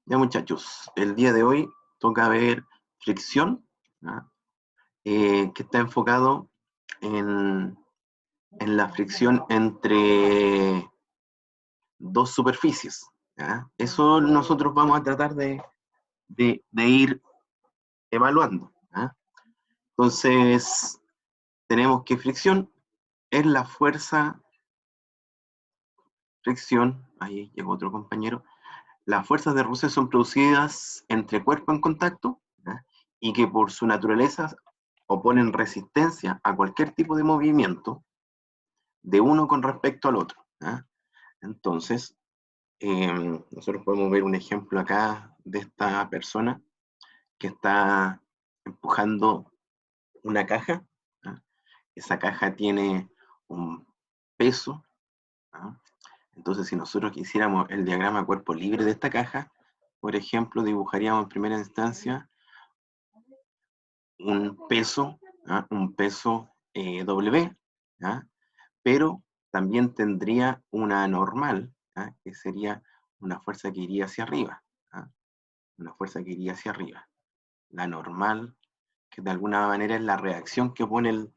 Ya muchachos, el día de hoy toca ver fricción, ¿ya? Que está enfocado en, en la fricción entre dos superficies, ¿ya? Eso nosotros vamos a tratar de ir evaluando, ¿ya? Entonces, tenemos que fricción es la fricción, ahí llegó otro compañero. Las fuerzas de roce son producidas entre cuerpo en contacto, ¿ya? Y que por su naturaleza oponen resistencia a cualquier tipo de movimiento de uno con respecto al otro, ¿ya? Entonces, nosotros podemos ver un ejemplo acá de esta persona que está empujando una caja, ¿ya? Esa caja tiene un peso, ¿ya? Entonces, si nosotros quisiéramos el diagrama cuerpo libre de esta caja, por ejemplo, dibujaríamos en primera instancia un peso W, ¿ya? Pero también tendría una normal, ¿ya? Que sería una fuerza que iría hacia arriba, ¿ya? Una fuerza que iría hacia arriba. La normal, que de alguna manera es la reacción que pone en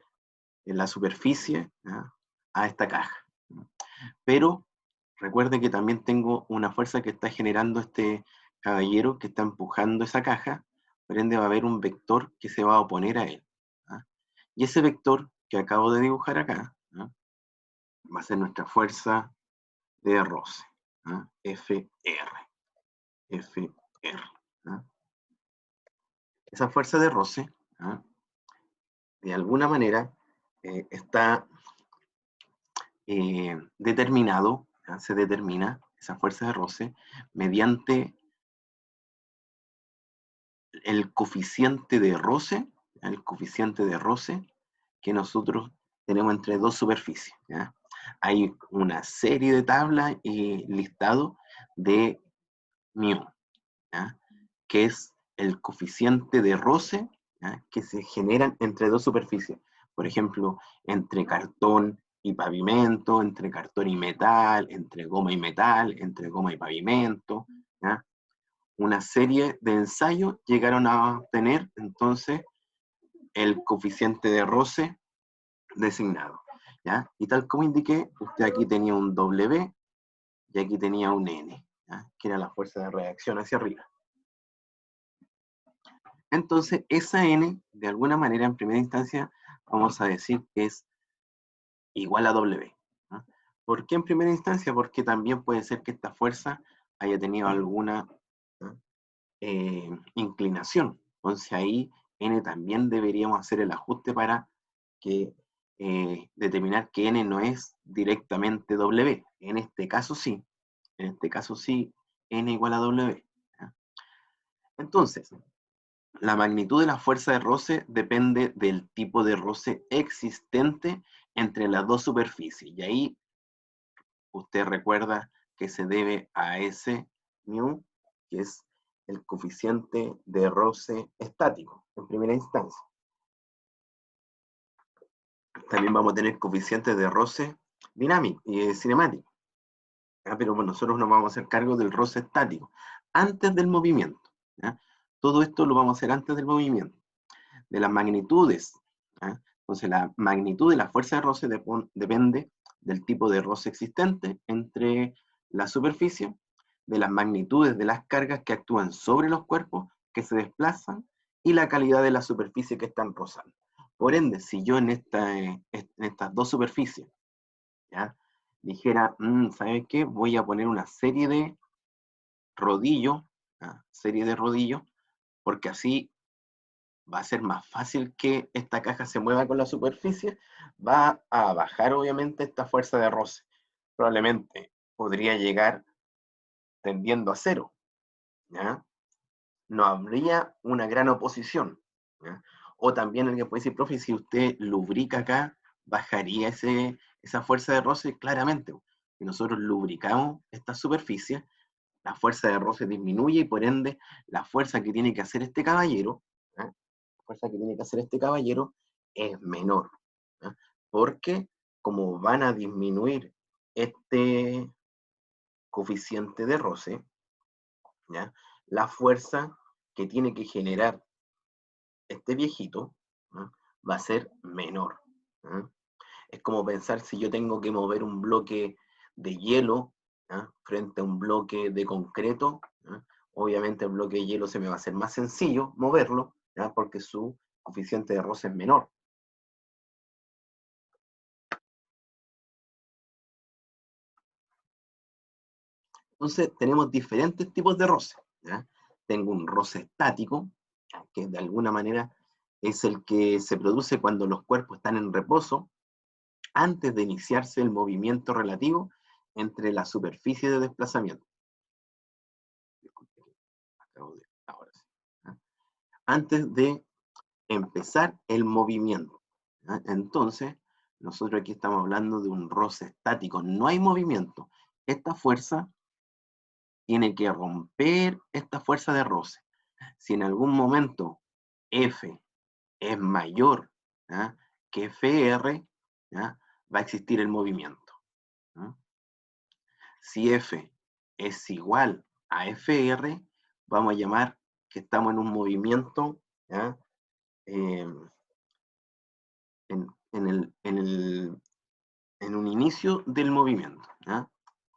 la superficie, ¿ya? A esta caja. Pero recuerde que también tengo una fuerza que está generando este caballero que está empujando esa caja, por ende va a haber un vector que se va a oponer a él, ¿ah? Y ese vector que acabo de dibujar acá, ¿ah? Va a ser nuestra fuerza de roce, ¿ah? FR. FR, ¿ah? Esa fuerza de roce, ¿ah? De alguna manera está determinado, ¿ah? Se determina esa fuerza de roce mediante el coeficiente de roce, que nosotros tenemos entre dos superficies, ¿ya? Hay una serie de tablas y listado de μ, ¿ya? Que es el coeficiente de roce, ¿ya? Que se generan entre dos superficies. Por ejemplo, entre cartón y pavimento, entre cartón y metal, entre goma y metal, entre goma y pavimento, ¿ya? Una serie de ensayos llegaron a obtener entonces el coeficiente de roce designado, ¿ya? Y tal como indiqué, usted aquí tenía un W y aquí tenía un N, ¿ya? Que era la fuerza de reacción hacia arriba. Entonces, esa N, de alguna manera, en primera instancia, vamos a decir que es igual a W, ¿no? ¿Por qué en primera instancia? Porque también puede ser que esta fuerza haya tenido alguna, ¿no? Inclinación. Entonces ahí N también deberíamos hacer el ajuste para que determinar que N no es directamente W. En este caso sí. En este caso sí, N igual a W, ¿ya? Entonces, la magnitud de la fuerza de roce depende del tipo de roce existente entre las dos superficies. Y ahí usted recuerda que se debe a ese μ, que es el coeficiente de roce estático, en primera instancia. También vamos a tener coeficientes de roce dinámico y cinemático. Pero bueno, nosotros nos vamos a hacer cargo del roce estático, antes del movimiento, ¿ya? Todo esto lo vamos a hacer antes del movimiento. De las magnitudes, ¿ya? Entonces la magnitud de la fuerza de roce depende del tipo de roce existente entre la superficie, de las magnitudes de las cargas que actúan sobre los cuerpos que se desplazan y la calidad de la superficie que están rozando. Por ende, si yo en estas dos superficies, ¿ya? Dijera, ¿sabes qué? Voy a poner una serie de rodillos, ¿ya? Serie de rodillos, porque así va a ser más fácil que esta caja se mueva con la superficie, va a bajar obviamente esta fuerza de roce. Probablemente podría llegar tendiendo a cero, ¿ya? No habría una gran oposición, ¿ya? O también alguien puede decir, profe, si usted lubrica acá, bajaría esa fuerza de roce claramente. Si nosotros lubricamos esta superficie, la fuerza de roce disminuye y por ende la fuerza que tiene que hacer este caballero, ¿ya? La fuerza que tiene que hacer este caballero es menor, ¿ya? Porque como van a disminuir este coeficiente de roce, ¿ya? la fuerza que tiene que generar este viejito, ¿no?, va a ser menor, ¿no? Es como pensar si yo tengo que mover un bloque de hielo, ¿no?, frente a un bloque de concreto, ¿no? Obviamente el bloque de hielo se me va a hacer más sencillo moverlo, ¿no?, porque su coeficiente de roce es menor. Entonces tenemos diferentes tipos de roce, ¿ya? Tengo un roce estático, que de alguna manera es el que se produce cuando los cuerpos están en reposo, antes de iniciarse el movimiento relativo entre la superficie de desplazamiento. Disculpe, ahora sí, ¿ya? Antes de empezar el movimiento, ¿ya? Entonces, nosotros aquí estamos hablando de un roce estático, no hay movimiento. Esta fuerza tiene que romper esta fuerza de roce. Si en algún momento F es mayor, ¿ya?, que FR, ¿ya?, va a existir el movimiento, ¿no? Si F es igual a FR, vamos a llamar que estamos en un movimiento, ¿ya?, eh, en un inicio del movimiento, ¿ya?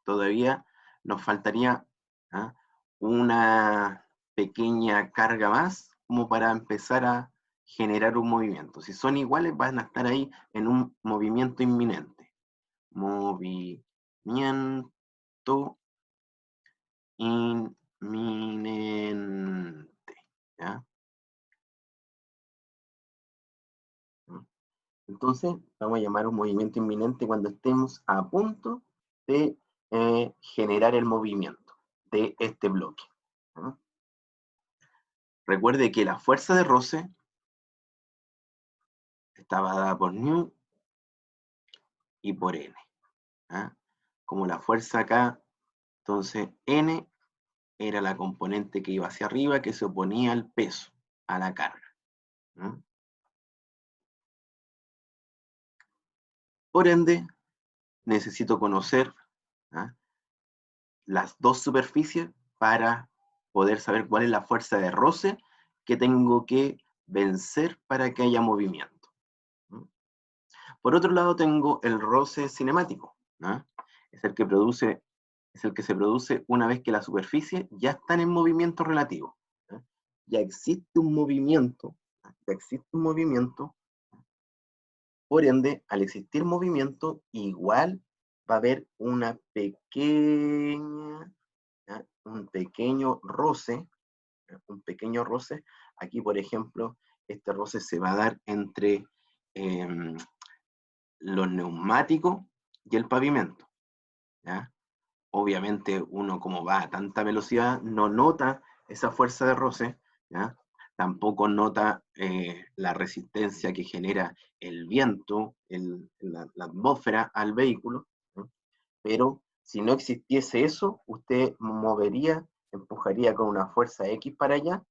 Todavía nos faltaría, ¿ya?, una pequeña carga más como para empezar a generar un movimiento. Si son iguales, van a estar ahí en un movimiento inminente. Movimiento inminente, ¿ya? Entonces, vamos a llamar un movimiento inminente cuando estemos a punto de generar el movimiento de este bloque, ¿no? Recuerde que la fuerza de roce estaba dada por nu y por n, ¿ah? Como la fuerza acá, entonces n era la componente que iba hacia arriba, que se oponía al peso, a la carga, ¿no? Por ende, necesito conocer, ¿ah?, las dos superficies para poder saber cuál es la fuerza de roce que tengo que vencer para que haya movimiento, ¿no? Por otro lado, tengo el roce cinemático, ¿no? Es el que produce, es el que se produce una vez que las superficies ya están en movimiento relativo, ¿no? Ya existe un movimiento, ¿no?, ya existe un movimiento. Por ende, al existir movimiento, igual va a haber una pequeña, ¿ya?, un pequeño roce, ¿ya?, un pequeño roce. Aquí, por ejemplo, este roce se va a dar entre em, los neumáticos y el pavimento, ¿ya? Obviamente uno, como va a tanta velocidad, no nota esa fuerza de roce, ¿ya? Tampoco nota la resistencia que genera el viento, la atmósfera al vehículo, ¿no? Pero si no existiese eso, usted movería, empujaría con una fuerza X para allá,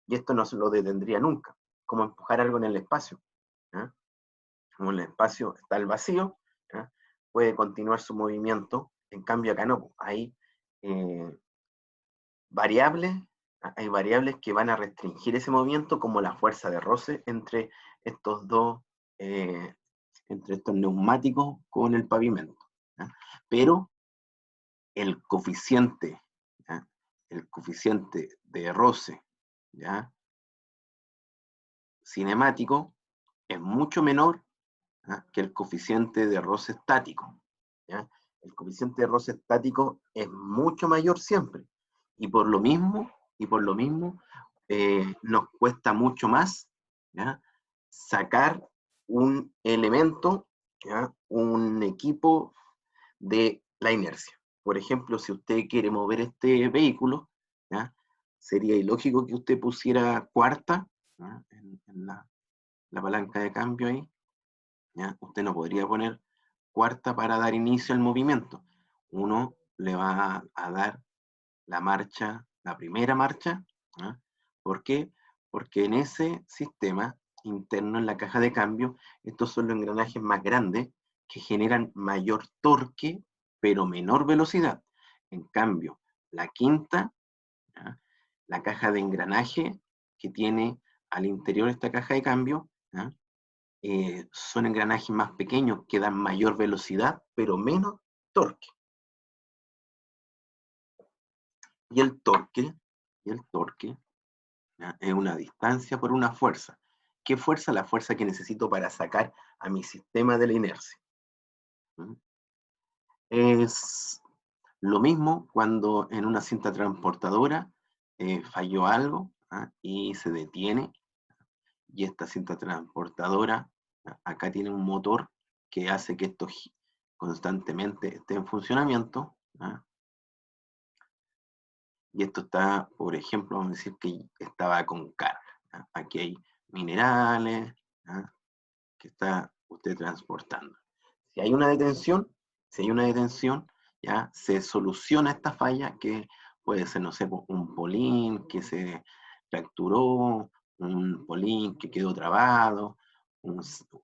y esto no se lo detendría nunca, como empujar algo en el espacio, ¿ya? Como en el espacio está el vacío, ¿ya?, puede continuar su movimiento. En cambio acá no, hay eh, variables, hay variables que van a restringir ese movimiento, como la fuerza de roce estos dos, eh, entre estos neumáticos con el pavimento, ¿ya? Pero el coeficiente, ¿ya?, el coeficiente de roce, ¿ya?, cinemático, es mucho menor, ¿ya?, que el coeficiente de roce estático, ¿ya? El coeficiente de roce estático es mucho mayor siempre, y por lo mismo, nos cuesta mucho más, ¿ya?, sacar un elemento, ¿ya?, un equipo de la inercia. Por ejemplo, si usted quiere mover este vehículo, ¿ya?, sería ilógico que usted pusiera cuarta, ¿ya?, en la palanca de cambio ahí, ¿ya? Usted no podría poner cuarta para dar inicio al movimiento. Uno le va a dar la marcha, la primera marcha, ¿ya? ¿Por qué? Porque en ese sistema interno, en la caja de cambio, estos son los engranajes más grandes que generan mayor torque, pero menor velocidad. En cambio, la quinta, ¿ya?, la caja de engranaje que tiene al interior esta caja de cambio, ¿ya? Son engranajes más pequeños que dan mayor velocidad, pero menos torque. Y el torque, ¿ya? Es una distancia por una fuerza. ¿Qué fuerza? La fuerza que necesito para sacar a mi sistema de la inercia. ¿Mm? Es lo mismo cuando en una cinta transportadora falló algo, ¿ah? Y se detiene, y esta cinta transportadora, ¿ah? Acá tiene un motor que hace que esto constantemente esté en funcionamiento, ¿ah? Y esto está, por ejemplo, vamos a decir que estaba con carga, ¿ah? Aquí hay minerales, ¿ah? Que está usted transportando. Si hay una detención, si hay una detención, ya se soluciona esta falla que puede ser, no sé, un polín que se fracturó, un polín que quedó trabado,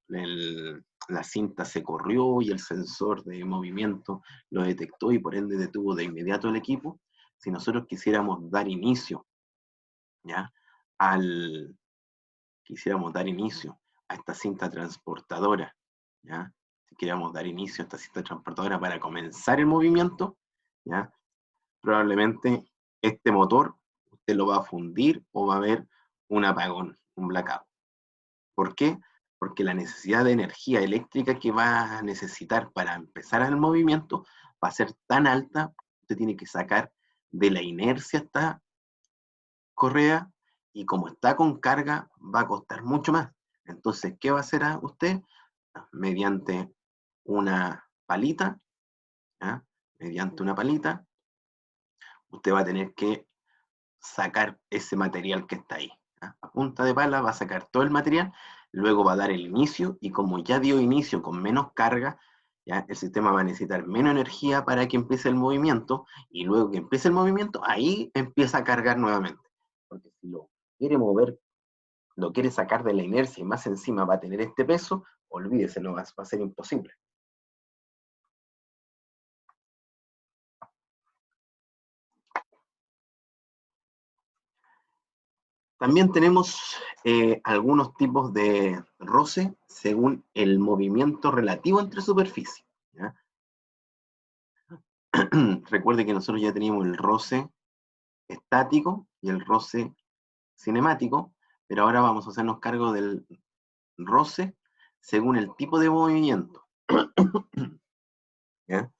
la cinta se corrió y el sensor de movimiento lo detectó y por ende detuvo de inmediato el equipo. Si nosotros quisiéramos dar inicio, ¿ya? al, Quisiéramos dar inicio a esta cinta transportadora, ¿ya? Si quisiéramos dar inicio a esta cinta transportadora para comenzar el movimiento, ¿ya? Probablemente este motor usted lo va a fundir o va a haber un apagón, un blackout. ¿Por qué? Porque la necesidad de energía eléctrica que va a necesitar para empezar el movimiento va a ser tan alta, usted tiene que sacar de la inercia esta correa, y como está con carga va a costar mucho más. Entonces, ¿qué va a hacer usted? Mediante una palita, ¿ya? Mediante una palita, usted va a tener que sacar ese material que está ahí, ¿ya? A punta de pala va a sacar todo el material, luego va a dar el inicio, y como ya dio inicio con menos carga, ¿ya? El sistema va a necesitar menos energía para que empiece el movimiento, y luego que empiece el movimiento, ahí empieza a cargar nuevamente. Porque si quiere mover, lo quiere sacar de la inercia y más encima va a tener este peso, olvídese, no va a ser imposible. También tenemos algunos tipos de roce según el movimiento relativo entre superficies, ¿ya? Recuerde que nosotros ya teníamos el roce estático y el roce cinemático, pero ahora vamos a hacernos cargo del roce según el tipo de movimiento, ¿ya?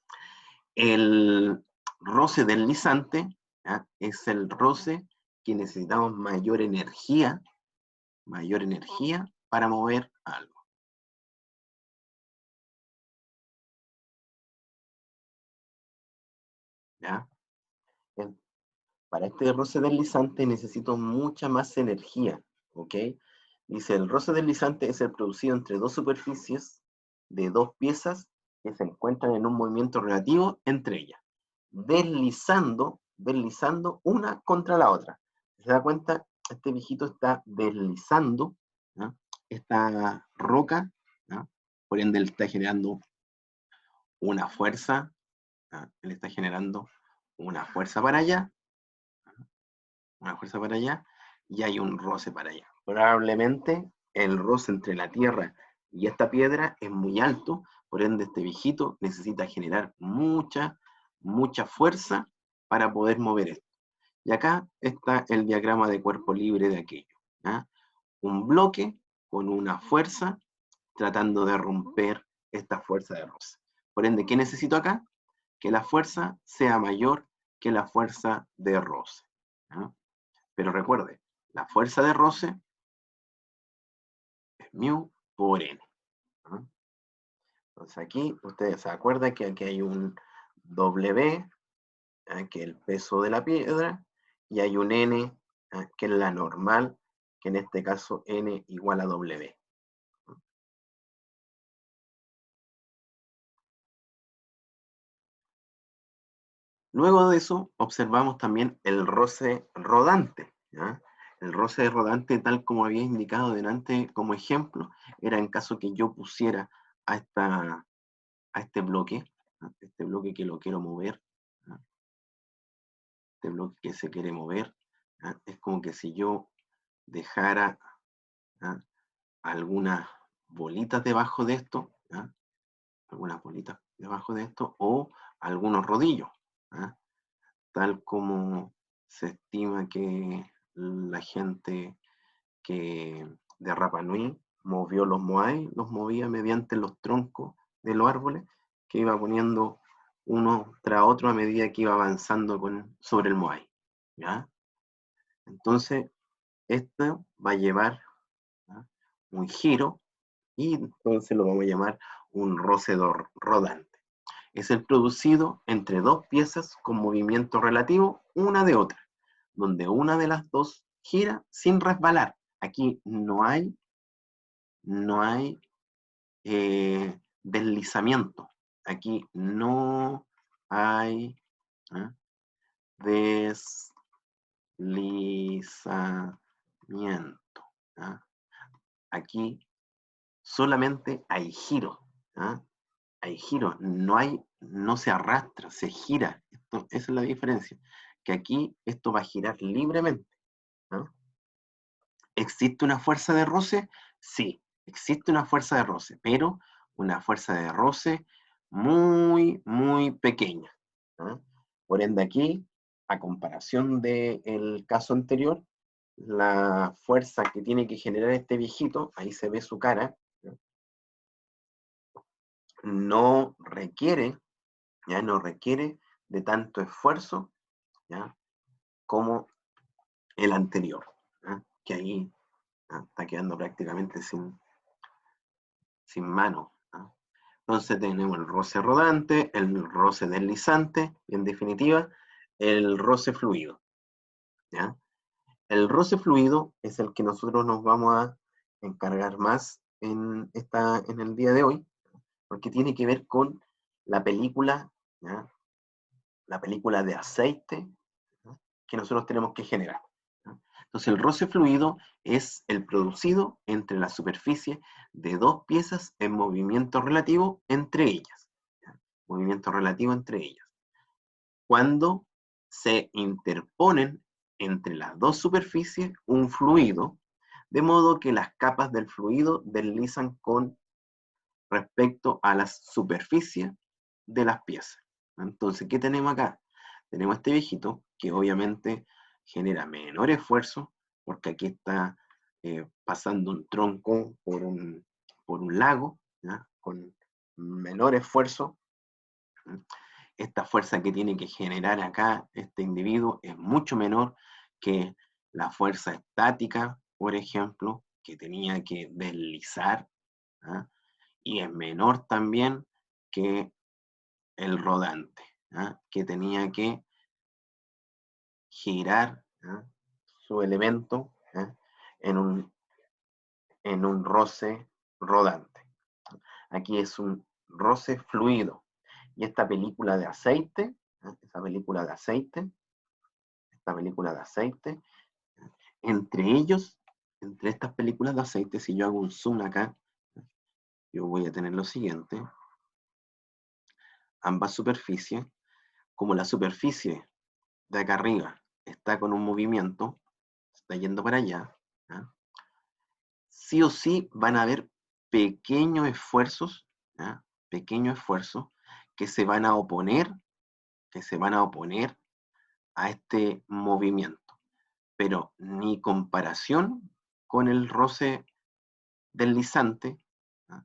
El roce deslizante, ¿ya? Es el roce que necesitamos mayor energía para mover algo, ¿ya? Para este roce deslizante necesito mucha más energía, ¿ok? Dice, el roce deslizante es el producido entre dos superficies de dos piezas que se encuentran en un movimiento relativo entre ellas, deslizando una contra la otra. ¿Se da cuenta? Este viejito está deslizando, ¿no? Esta roca, ¿no? Por ende él está generando una fuerza, ¿no? Él está generando una fuerza para allá, una fuerza para allá, y hay un roce para allá. Probablemente el roce entre la tierra y esta piedra es muy alto, por ende este viejito necesita generar mucha fuerza para poder mover esto. Y acá está el diagrama de cuerpo libre de aquello, ¿ah? Un bloque con una fuerza tratando de romper esta fuerza de roce. Por ende, ¿qué necesito acá? Que la fuerza sea mayor que la fuerza de roce, ¿ah? Pero recuerde, la fuerza de roce es mu por n, ¿no? Entonces aquí ustedes se acuerdan que aquí hay un W, que es el peso de la piedra, y hay un n, que es la normal, que en este caso n igual a W. Luego de eso, observamos también el roce rodante, ¿ya? El roce rodante, tal como había indicado delante como ejemplo, era en caso que yo pusiera a, a este bloque, ¿no? Este bloque que lo quiero mover, ¿no? Este bloque que se quiere mover, ¿ya? Es como que si yo dejara, ¿ya?, algunas bolitas debajo de esto, ¿ya?, algunas bolitas debajo de esto, o algunos rodillos, ¿ya?, tal como se estima que la gente que de Rapa Nui movió los Moai, los movía mediante los troncos de los árboles, que iba poniendo uno tras otro a medida que iba avanzando sobre el Moai, ¿ya? Entonces, esto va a llevar, ¿ya?, un giro, y entonces lo vamos a llamar un rosedor rodante. Es el producido entre dos piezas con movimiento relativo una de otra, donde una de las dos gira sin resbalar. Aquí no hay deslizamiento. Aquí no hay, ¿eh?, deslizamiento, ¿eh? Aquí solamente hay giro, ¿eh? Hay giro, no se arrastra, se gira. Esa es la diferencia, que aquí esto va a girar libremente, ¿no? ¿Existe una fuerza de roce? Sí, existe una fuerza de roce, pero una fuerza de roce muy, muy pequeña, ¿no? Por ende aquí, a comparación del caso anterior, la fuerza que tiene que generar este viejito, ahí se ve su cara, ¿no?, no requiere, ya no requiere de tanto esfuerzo, ¿ya?, como el anterior, ¿ya?, que ahí, ¿ya?, está quedando prácticamente sin mano, ¿no? Entonces tenemos el roce rodante, el roce deslizante, y en definitiva, el roce fluido, ¿ya? El roce fluido es el que nosotros nos vamos a encargar más en el día de hoy, porque tiene que ver con la película, ¿ya?, la película de aceite, ¿no?, que nosotros tenemos que generar, ¿no? Entonces el roce fluido es el producido entre la superficie de dos piezas en movimiento relativo entre ellas, ¿ya?, movimiento relativo entre ellas. Cuando se interponen entre las dos superficies un fluido, de modo que las capas del fluido deslizan con respecto a la superficie de las piezas. Entonces, ¿qué tenemos acá? Tenemos este viejito que obviamente genera menor esfuerzo, porque aquí está pasando un tronco por un lago, ¿ya?, con menor esfuerzo. Esta fuerza que tiene que generar acá este individuo es mucho menor que la fuerza estática, por ejemplo, que tenía que deslizar, ¿ah?, y es menor también que el rodante, ¿ah?, que tenía que girar, ¿ah?, su elemento, ¿ah?, en un roce rodante. Aquí es un roce fluido. Y esta película de aceite, ¿ah?, esta película de aceite, entre ellos, entre estas películas de aceite, si yo hago un zoom acá, yo voy a tener lo siguiente: ambas superficies, como la superficie de acá arriba está con un movimiento, está yendo para allá, ¿ya?, sí o sí van a haber pequeños esfuerzos, ¿ya?, pequeños esfuerzos que se van a oponer, a este movimiento, pero ni comparación con el roce deslizante, ¿ya?,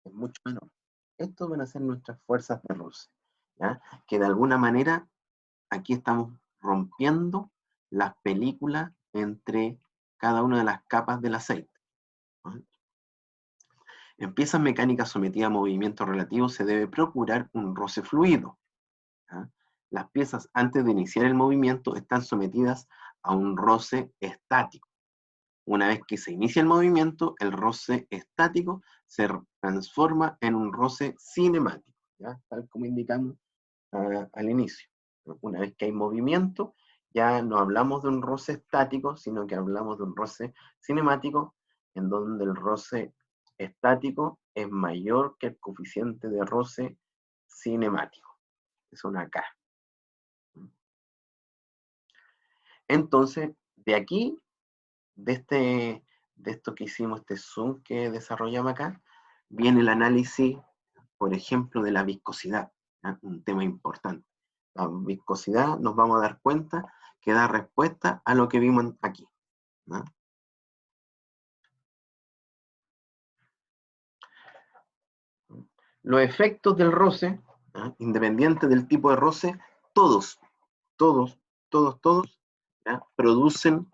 es mucho menor. Estos van a ser nuestras fuerzas de roce, ¿ya?, que de alguna manera aquí estamos rompiendo las películas entre cada una de las capas del aceite, ¿no? En piezas mecánicas sometidas a movimiento relativo se debe procurar un roce fluido, ¿ya? Las piezas antes de iniciar el movimiento están sometidas a un roce estático. Una vez que se inicia el movimiento, el roce estático se transforma en un roce cinemático, ¿ya?, tal como indicamos al inicio. Una vez que hay movimiento, ya no hablamos de un roce estático, sino que hablamos de un roce cinemático, en donde el roce estático es mayor que el coeficiente de roce cinemático. Es una K. Entonces, de aquí, de esto que hicimos, este zoom que desarrollamos acá, viene el análisis, por ejemplo, de la viscosidad, ¿ya? Un tema importante. La viscosidad nos vamos a dar cuenta que da respuesta a lo que vimos aquí, ¿no? Los efectos del roce, ¿ya? Independiente del tipo de roce, todos, todos, todos, ¿ya? Producen,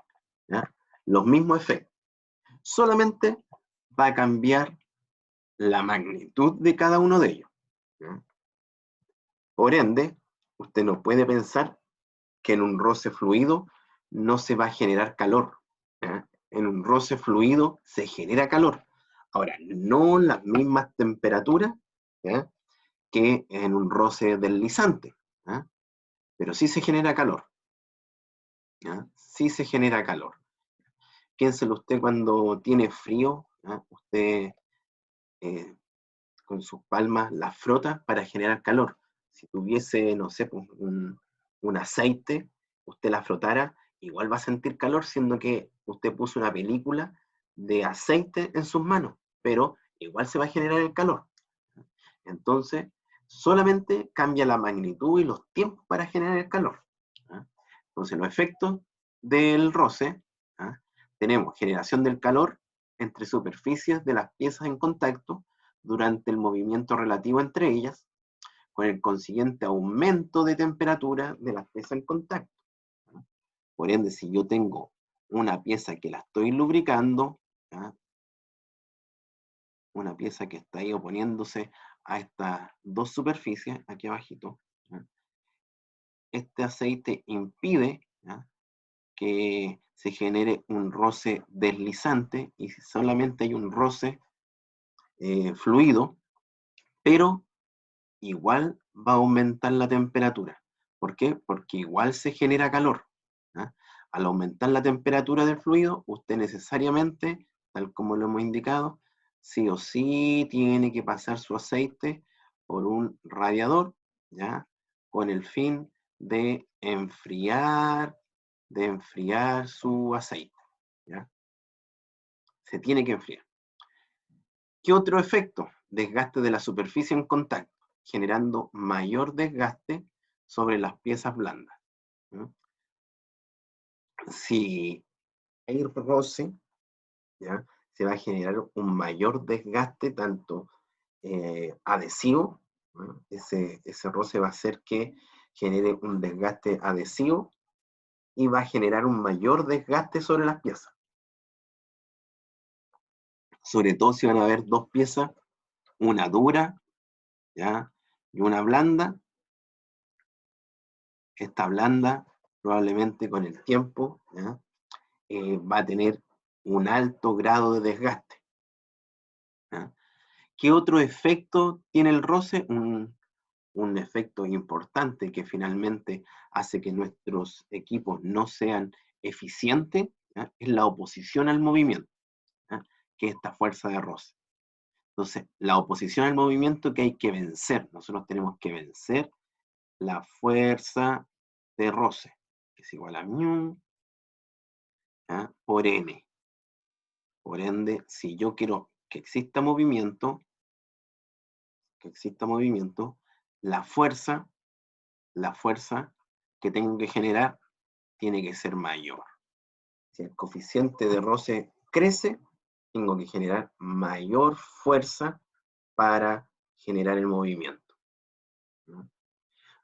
¿ya? Los mismos efectos. Solamente va a cambiar la magnitud de cada uno de ellos, ¿ya? Por ende, usted no puede pensar que en un roce fluido no se va a generar calor, ¿ya? En un roce fluido se genera calor. Ahora, no las mismas temperaturas, ¿ya? Que en un roce deslizante, ¿ya? Pero sí se genera calor, ¿ya? Sí se genera calor. Piénselo usted cuando tiene frío, ¿ya? Usted eh, con sus palmas la frota para generar calor. Si tuviese, no sé, pues, un aceite, usted la frotara, igual va a sentir calor, siendo que usted puso una película de aceite en sus manos, pero igual se va a generar el calor. Entonces, solamente cambia la magnitud y los tiempos para generar el calor. ¿Ah? Entonces, los efectos del roce, ¿ah? Tenemos generación del calor entre superficies de las piezas en contacto durante el movimiento relativo entre ellas, con el consiguiente aumento de temperatura de las piezas en contacto. ¿Ah? Por ende, si yo tengo una pieza que la estoy lubricando, ¿ah? Una pieza que está ahí oponiéndose a estas dos superficies, aquí abajito, ¿ya? Este aceite impide, ¿ya? Que se genere un roce deslizante y solamente hay un roce fluido, pero igual va a aumentar la temperatura. ¿Por qué? Porque igual se genera calor, ¿ya? Al aumentar la temperatura del fluido, usted necesariamente, tal como lo hemos indicado, sí o sí tiene que pasar su aceite por un radiador, ¿ya? Con el fin de enfriar su aceite, ¿ya? Se tiene que enfriar. ¿Qué otro efecto? Desgaste de la superficie en contacto, generando mayor desgaste sobre las piezas blandas, ¿no? Si hay roce, ¿ya? Se va a generar un mayor desgaste tanto adhesivo, ¿no? Ese roce va a hacer que genere un desgaste adhesivo y va a generar un mayor desgaste sobre las piezas. Sobre todo si van a haber dos piezas, una dura, ¿ya? Y una blanda. Esta blanda probablemente con el tiempo, ¿ya? Va a tener un alto grado de desgaste, ¿ya? ¿Qué otro efecto tiene el roce? Un efecto importante que finalmente hace que nuestros equipos no sean eficientes, ¿ya? Es la oposición al movimiento, ¿ya? Que es esta fuerza de roce. Entonces, la oposición al movimiento que hay que vencer, nosotros tenemos que vencer la fuerza de roce, que es igual a μ, ¿ya? Por n. Por ende, si yo quiero que exista movimiento, la fuerza, la fuerza que tengo que generar tiene que ser mayor. Si el coeficiente de roce crece, tengo que generar mayor fuerza para generar el movimiento, ¿no?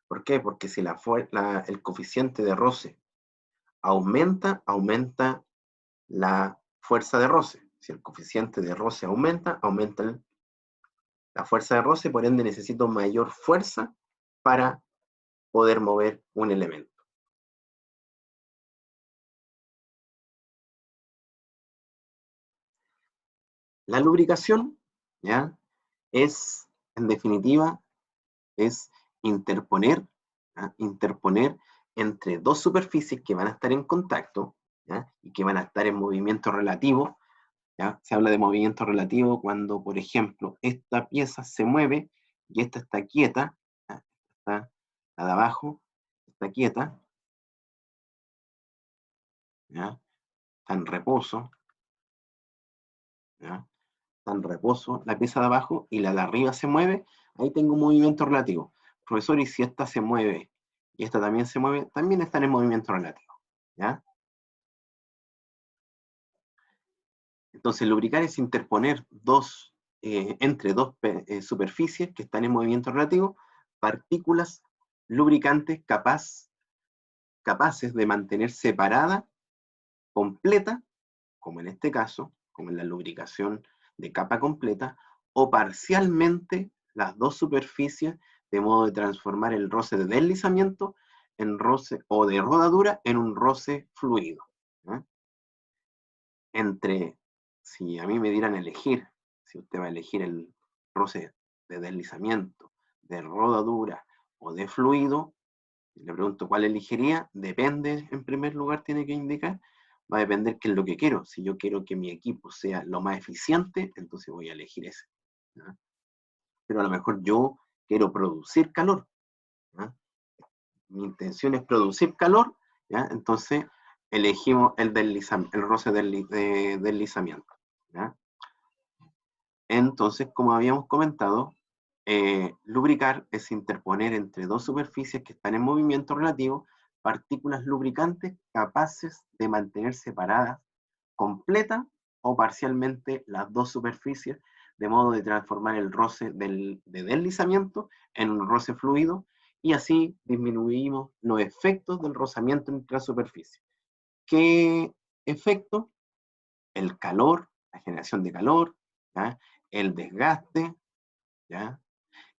¿Por qué? Porque si el coeficiente de roce aumenta, aumenta la fuerza de roce. Si el coeficiente de roce aumenta, aumenta la fuerza de roce, por ende necesito mayor fuerza para poder mover un elemento. La lubricación, ¿ya? Es, en definitiva, es interponer, ¿ya? Interponer entre dos superficies que van a estar en contacto, ¿ya? Y que van a estar en movimiento relativo, ¿ya? Se habla de movimiento relativo cuando, por ejemplo, esta pieza se mueve y esta está quieta, ¿ya? La de abajo está quieta, ¿ya? Está en reposo, ¿ya? Está en reposo la pieza de abajo y la de arriba se mueve, ahí tengo un movimiento relativo. Profesor, y si esta se mueve y esta también se mueve, también están en movimiento relativo, ¿ya? Entonces, lubricar es interponer entre dos superficies que están en movimiento relativo, partículas lubricantes capaces de mantener separada, completa, como en este caso, como en la lubricación de capa completa, o parcialmente las dos superficies, de modo de transformar el roce de deslizamiento en roce, o de rodadura en un roce fluido, ¿eh? Si a mí me dieran a elegir, si usted va a elegir el roce de deslizamiento, de rodadura o de fluido, le pregunto cuál elegiría, depende, en primer lugar tiene que indicar, va a depender qué es lo que quiero. Si yo quiero que mi equipo sea lo más eficiente, entonces voy a elegir ese, ¿no? Pero a lo mejor yo quiero producir calor, ¿no? Mi intención es producir calor, ¿ya? Entonces elegimos el roce de deslizamiento, ¿ya? Entonces, como habíamos comentado, lubricar es interponer entre dos superficies que están en movimiento relativo partículas lubricantes capaces de mantener separadas completa o parcialmente las dos superficies, de modo de transformar el roce de deslizamiento en un roce fluido, y así disminuimos los efectos del rozamiento entre las superficies. ¿Qué efecto? El calor, la generación de calor, ¿ya? El desgaste, ¿ya?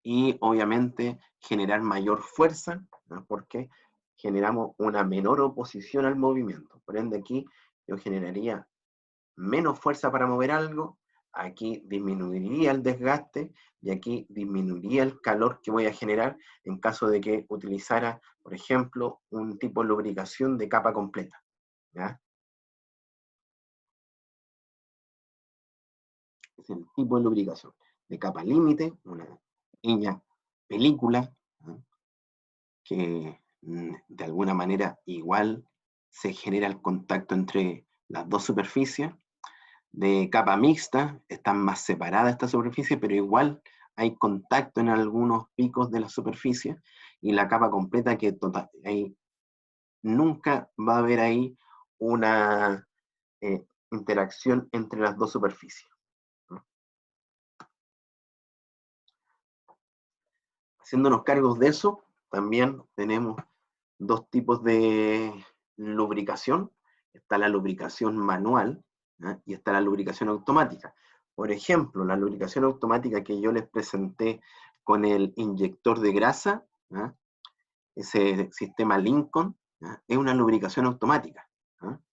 Y obviamente generar mayor fuerza, ¿no? Porque generamos una menor oposición al movimiento. Por ende, aquí yo generaría menos fuerza para mover algo, aquí disminuiría el desgaste y aquí disminuiría el calor que voy a generar en caso de que utilizara, por ejemplo, un tipo de lubricación de capa completa, ¿ya? Es el tipo de lubricación de capa límite, una pequeña película, ¿no? Que de alguna manera igual se genera el contacto entre las dos superficies. De capa mixta, están más separadas estas superficies, pero igual hay contacto en algunos picos de la superficie, y la capa completa que nunca va a haber ahí una interacción entre las dos superficies, ¿no? Haciéndonos cargos de eso, también tenemos dos tipos de lubricación. Está la lubricación manual, ¿no? Y está la lubricación automática. Por ejemplo, la lubricación automática que yo les presenté con el inyector de grasa, ¿no? Ese sistema Lincoln, ¿no? Es una lubricación automática, ¿no?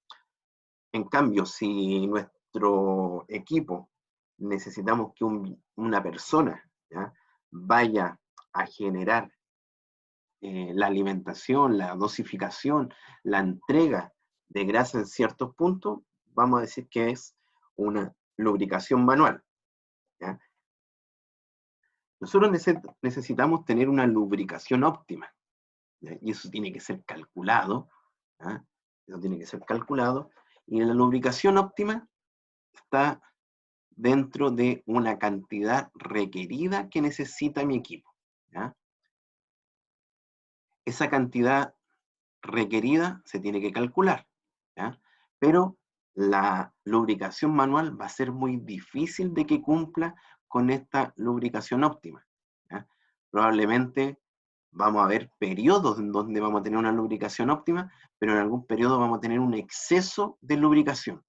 En cambio, si nuestro equipo necesitamos que una persona, ¿ya?, vaya a generar la alimentación, la dosificación, la entrega de grasa en ciertos puntos, vamos a decir que es una lubricación manual, ¿ya? Nosotros necesitamos tener una lubricación óptima, ¿ya? Y eso tiene que ser calculado, ¿ya? Eso tiene que ser calculado, y la lubricación óptima está dentro de una cantidad requerida que necesita mi equipo, ¿ya? Esa cantidad requerida se tiene que calcular, ¿ya? Pero la lubricación manual va a ser muy difícil de que cumpla con esta lubricación óptima, ¿ya? Probablemente vamos a ver periodos en donde vamos a tener una lubricación óptima, pero en algún periodo vamos a tener un exceso de lubricación.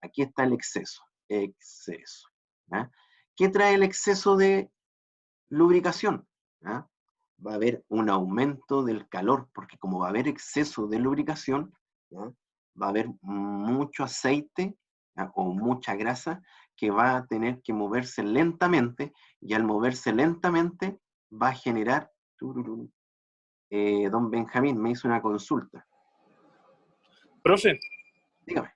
Aquí está el exceso, ¿ya? ¿Qué trae el exceso de lubricación? ¿Ya? Va a haber un aumento del calor, porque como va a haber exceso de lubricación, ¿ya?, va a haber mucho aceite, ¿ya?, o mucha grasa que va a tener que moverse lentamente, y al moverse lentamente va a generar... don Benjamín me hizo una consulta. Profe, Dígame.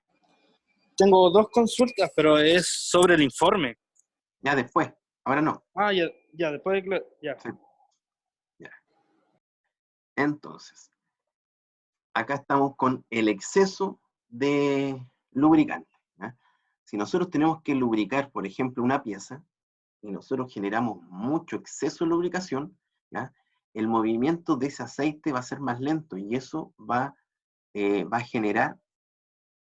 tengo dos consultas, pero es sobre el informe. Ya después, ahora no. Ah, ya, después de... Ya. Sí. Ya. Entonces, acá estamos con el exceso de lubricante. ¿Ya? Si nosotros tenemos que lubricar, por ejemplo, una pieza, y nosotros generamos mucho exceso de lubricación, ¿ya? El movimiento de ese aceite va a ser más lento y eso va a generar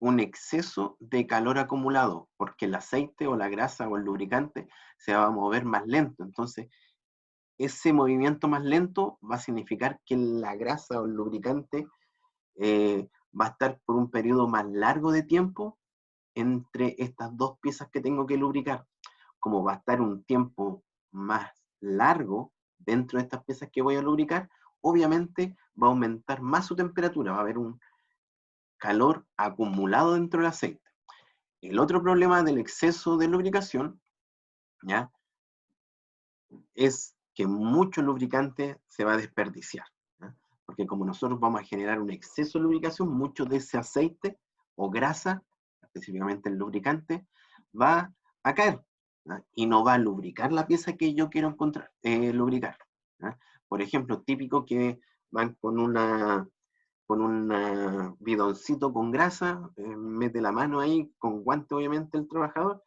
un exceso de calor acumulado, porque el aceite o la grasa o el lubricante se va a mover más lento. Entonces, ese movimiento más lento va a significar que la grasa o el lubricante va a estar por un periodo más largo de tiempo entre estas dos piezas que tengo que lubricar. Como va a estar un tiempo más largo dentro de estas piezas que voy a lubricar, obviamente va a aumentar más su temperatura, va a haber un calor acumulado dentro del aceite. El otro problema del exceso de lubricación, ¿ya? Es que mucho lubricante se va a desperdiciar, ¿ya? Porque como nosotros vamos a generar un exceso de lubricación, mucho de ese aceite o grasa, específicamente el lubricante, va a caer, ¿ya? Y no va a lubricar la pieza que yo quiero encontrar, lubricar, ¿ya? Por ejemplo, típico que van con un bidoncito con grasa, mete la mano ahí, con guante obviamente el trabajador,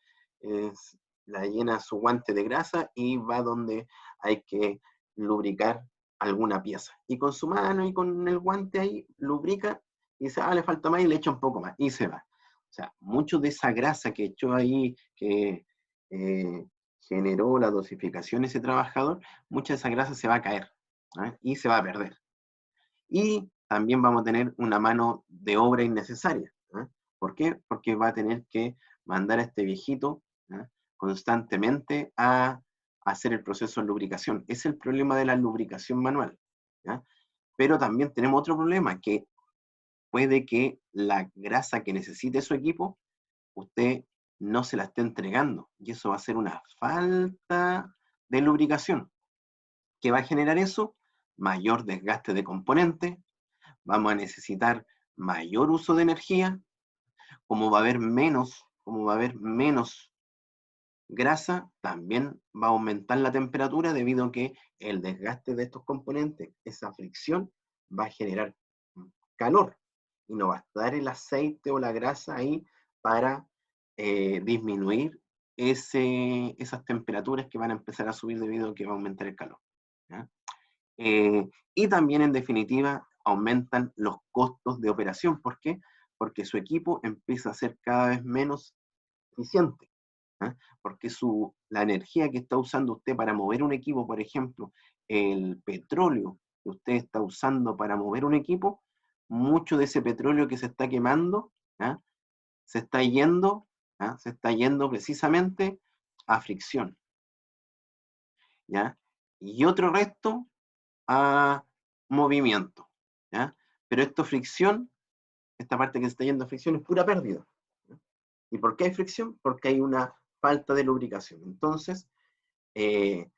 la llena su guante de grasa y va donde hay que lubricar alguna pieza. Y con su mano y con el guante ahí lubrica y dice, le falta más y le echa un poco más y se va. O sea, mucho de esa grasa que echó ahí, que generó la dosificación ese trabajador, mucha de esa grasa se va a caer, ¿eh? Y se va a perder. Y también vamos a tener una mano de obra innecesaria, ¿eh? ¿Por qué? Porque va a tener que mandar a este viejito, ¿eh? Constantemente a hacer el proceso de lubricación. Es el problema de la lubricación manual, ¿ya? Pero también tenemos otro problema, que puede que la grasa que necesite su equipo, usted no se la esté entregando, y eso va a ser una falta de lubricación. ¿Qué va a generar eso? Mayor desgaste de componentes, vamos a necesitar mayor uso de energía, como va a haber menos grasa, también va a aumentar la temperatura debido a que el desgaste de estos componentes, esa fricción, va a generar calor y no va a estar el aceite o la grasa ahí para disminuir esas temperaturas que van a empezar a subir debido a que va a aumentar el calor, ¿ya? Y también, en definitiva, aumentan los costos de operación. ¿Por qué? Porque su equipo empieza a ser cada vez menos eficiente, ¿eh? Porque la energía que está usando usted para mover un equipo, por ejemplo, el petróleo que usted está usando para mover un equipo, mucho de ese petróleo que se está quemando, ¿eh? Se está yendo, se está yendo precisamente a fricción, ¿ya? Y otro resto a movimiento, ¿ya? Pero fricción, esta parte que se está yendo a fricción es pura pérdida, ¿ya? ¿Y por qué hay fricción? Porque hay una falta de lubricación. Entonces, de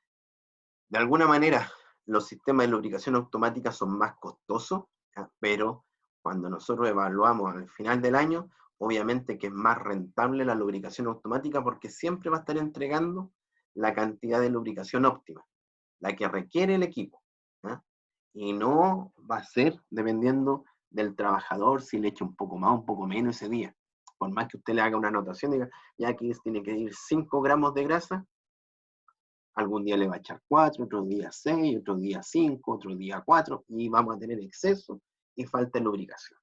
alguna manera, los sistemas de lubricación automática son más costosos, ¿ya? Pero cuando nosotros evaluamos al final del año, obviamente que es más rentable la lubricación automática porque siempre va a estar entregando la cantidad de lubricación óptima, la que requiere el equipo, ¿ya? Y no va a ser dependiendo del trabajador si le echa un poco más o un poco menos ese día. Por más que usted le haga una anotación, diga, ya aquí tiene que ir 5 gramos de grasa, algún día le va a echar 4, otro día 6, otro día 5, otro día 4, y vamos a tener exceso y falta de lubricación,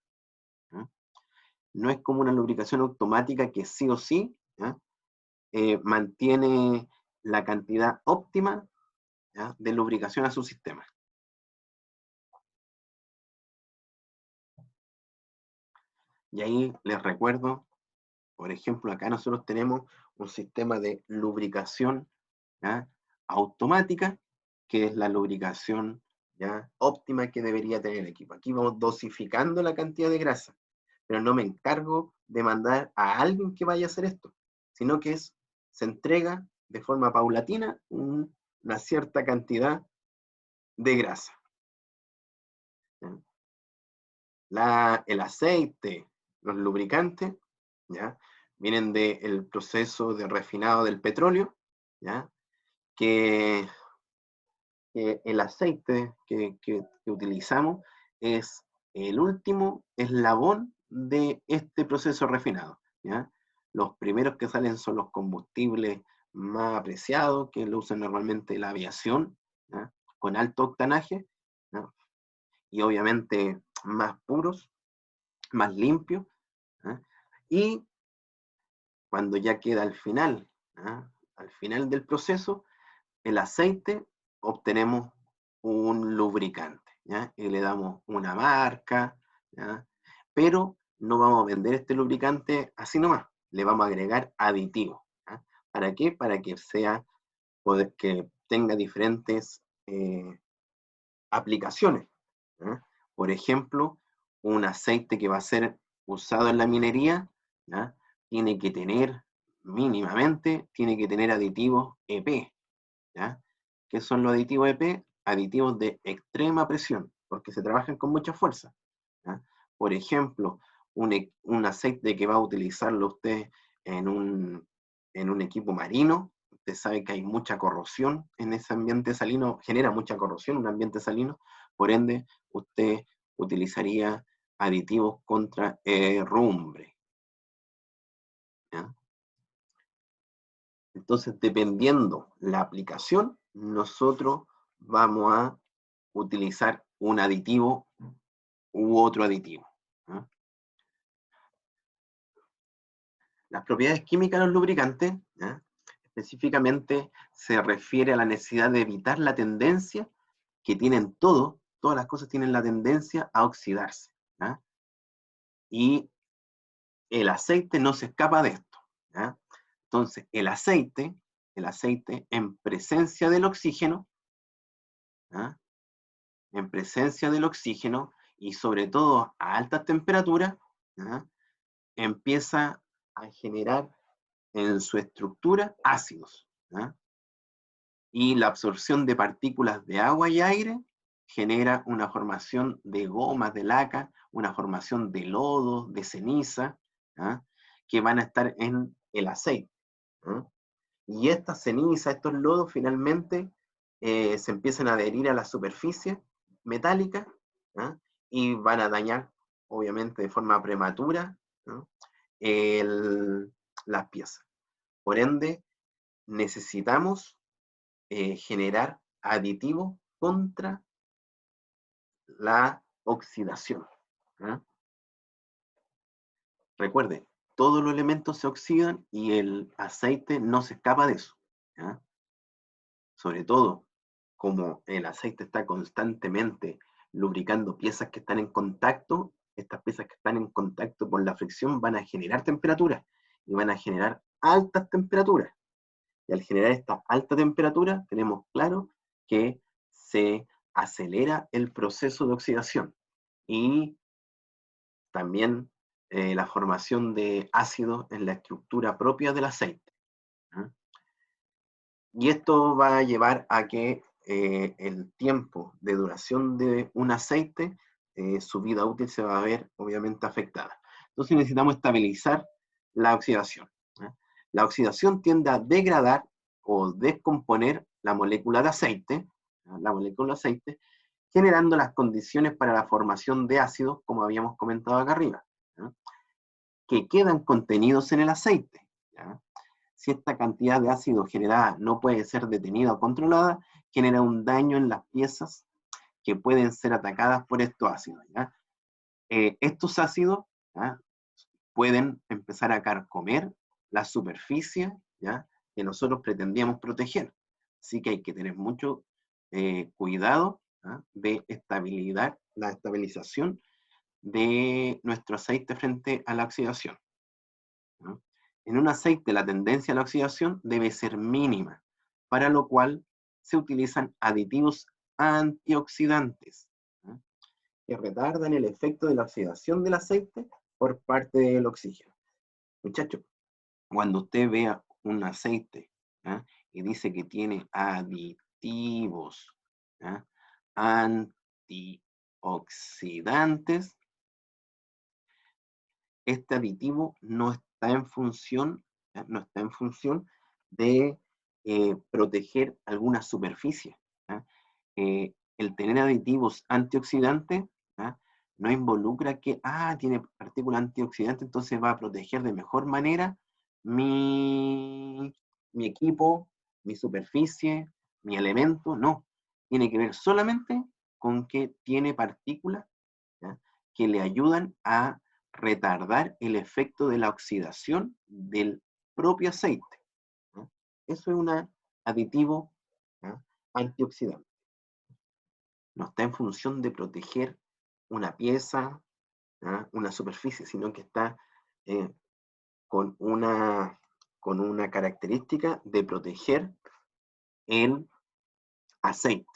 ¿ya? No es como una lubricación automática que sí o sí, ¿ya? Mantiene la cantidad óptima, ¿ya? De lubricación a su sistema. Y ahí les recuerdo, por ejemplo, acá nosotros tenemos un sistema de lubricación, ¿ya? Automática, que es la lubricación, ¿ya? Óptima que debería tener el equipo. Aquí vamos dosificando la cantidad de grasa, pero no me encargo de mandar a alguien que vaya a hacer esto, sino que se entrega de forma paulatina una cierta cantidad de grasa, ¿ya? El aceite, los lubricantes, ¿ya? Vienen del proceso de refinado del petróleo, ¿ya? Que el aceite que utilizamos es el último eslabón de este proceso refinado, ¿ya? Los primeros que salen son los combustibles más apreciados, que lo usan normalmente la aviación, ¿ya? Con alto octanaje, ¿ya? Y obviamente más puros, más limpios, ¿ya? Y cuando ya queda ¿ya? Al final del proceso, el aceite, obtenemos un lubricante, ¿ya? Y le damos una marca, ¿ya? Pero no vamos a vender este lubricante así nomás, le vamos a agregar aditivos, ¿ya? ¿Para qué? Para que que tenga diferentes aplicaciones, ¿ya? Por ejemplo, un aceite que va a ser usado en la minería, ¿ya? Tiene que tener, mínimamente, tiene que tener aditivos EP, ¿ya? ¿Qué son los aditivos EP? Aditivos de extrema presión, porque se trabajan con mucha fuerza, ¿ya? Por ejemplo, un aceite que va a utilizarlo usted en un equipo marino, usted sabe que hay mucha corrosión en ese ambiente salino, genera mucha corrosión un ambiente salino, por ende, usted utilizaría aditivos contra herrumbre, ¿ya? Entonces, dependiendo la aplicación, nosotros vamos a utilizar un aditivo u otro aditivo, ¿no? Las propiedades químicas de los lubricantes, ¿ya? Específicamente se refiere a la necesidad de evitar la tendencia que tienen todas las cosas tienen la tendencia a oxidarse, ¿ya? Y el aceite no se escapa de esto, ¿ya? Entonces, el aceite en presencia del oxígeno, ¿ya? En presencia del oxígeno y sobre todo a altas temperaturas, ¿ya? Empieza a generar en su estructura ácidos, ¿ya? Y la absorción de partículas de agua y aire genera una formación de gomas de laca, una formación de lodo, de ceniza, ¿ya? Que van a estar en el aceite, ¿ya? Y estas cenizas, estos lodos finalmente se empiezan a adherir a la superficie metálica, ¿ya? Y van a dañar, obviamente de forma prematura, ¿no? el, las piezas. Por ende, necesitamos generar aditivos contra la oxidación, ¿ya? Recuerden, todos los elementos se oxidan y el aceite no se escapa de eso, ¿ya? Sobre todo, como el aceite está constantemente lubricando piezas que están en contacto, estas piezas que están en contacto por la fricción van a generar temperatura y van a generar altas temperaturas. Y al generar esta alta temperatura, tenemos claro que se acelera el proceso de oxidación y también la formación de ácido en la estructura propia del aceite, ¿eh? Y esto va a llevar a que el tiempo de duración de un aceite, su vida útil se va a ver obviamente afectada. Entonces necesitamos estabilizar la oxidación, ¿eh? La oxidación tiende a degradar o descomponer la molécula de aceite, ¿eh? La molécula de aceite, generando las condiciones para la formación de ácidos, como habíamos comentado acá arriba, ¿eh? Que quedan contenidos en el aceite, ¿ya? Si esta cantidad de ácido generada no puede ser detenida o controlada, genera un daño en las piezas que pueden ser atacadas por estos ácidos, ¿ya? Estos ácidos, ¿ya? Pueden empezar a carcomer la superficie, ¿ya? Que nosotros pretendíamos proteger. Así que hay que tener mucho cuidado, ¿ya? De estabilidad, la estabilización de nuestro aceite frente a la oxidación, ¿no? En un aceite la tendencia a la oxidación debe ser mínima, para lo cual se utilizan aditivos antioxidantes, ¿no? Que retardan el efecto de la oxidación del aceite por parte del oxígeno. Muchachos, cuando usted vea un aceite, ¿eh? Y dice que tiene aditivos, ¿eh? Antioxidantes, este aditivo no está en función, no está en función de proteger alguna superficie, ¿eh? El tener aditivos antioxidantes, ¿eh? no involucra que, tiene partícula antioxidante, entonces va a proteger de mejor manera mi equipo, mi superficie, mi elemento. No, tiene que ver solamente con que tiene partículas, ¿ya?, que le ayudan a retardar el efecto de la oxidación del propio aceite, ¿ya? Eso es un aditivo, ¿ya?, antioxidante. No está en función de proteger una pieza, ¿ya?, una superficie, sino que está eh, con, con una característica de proteger el aceite.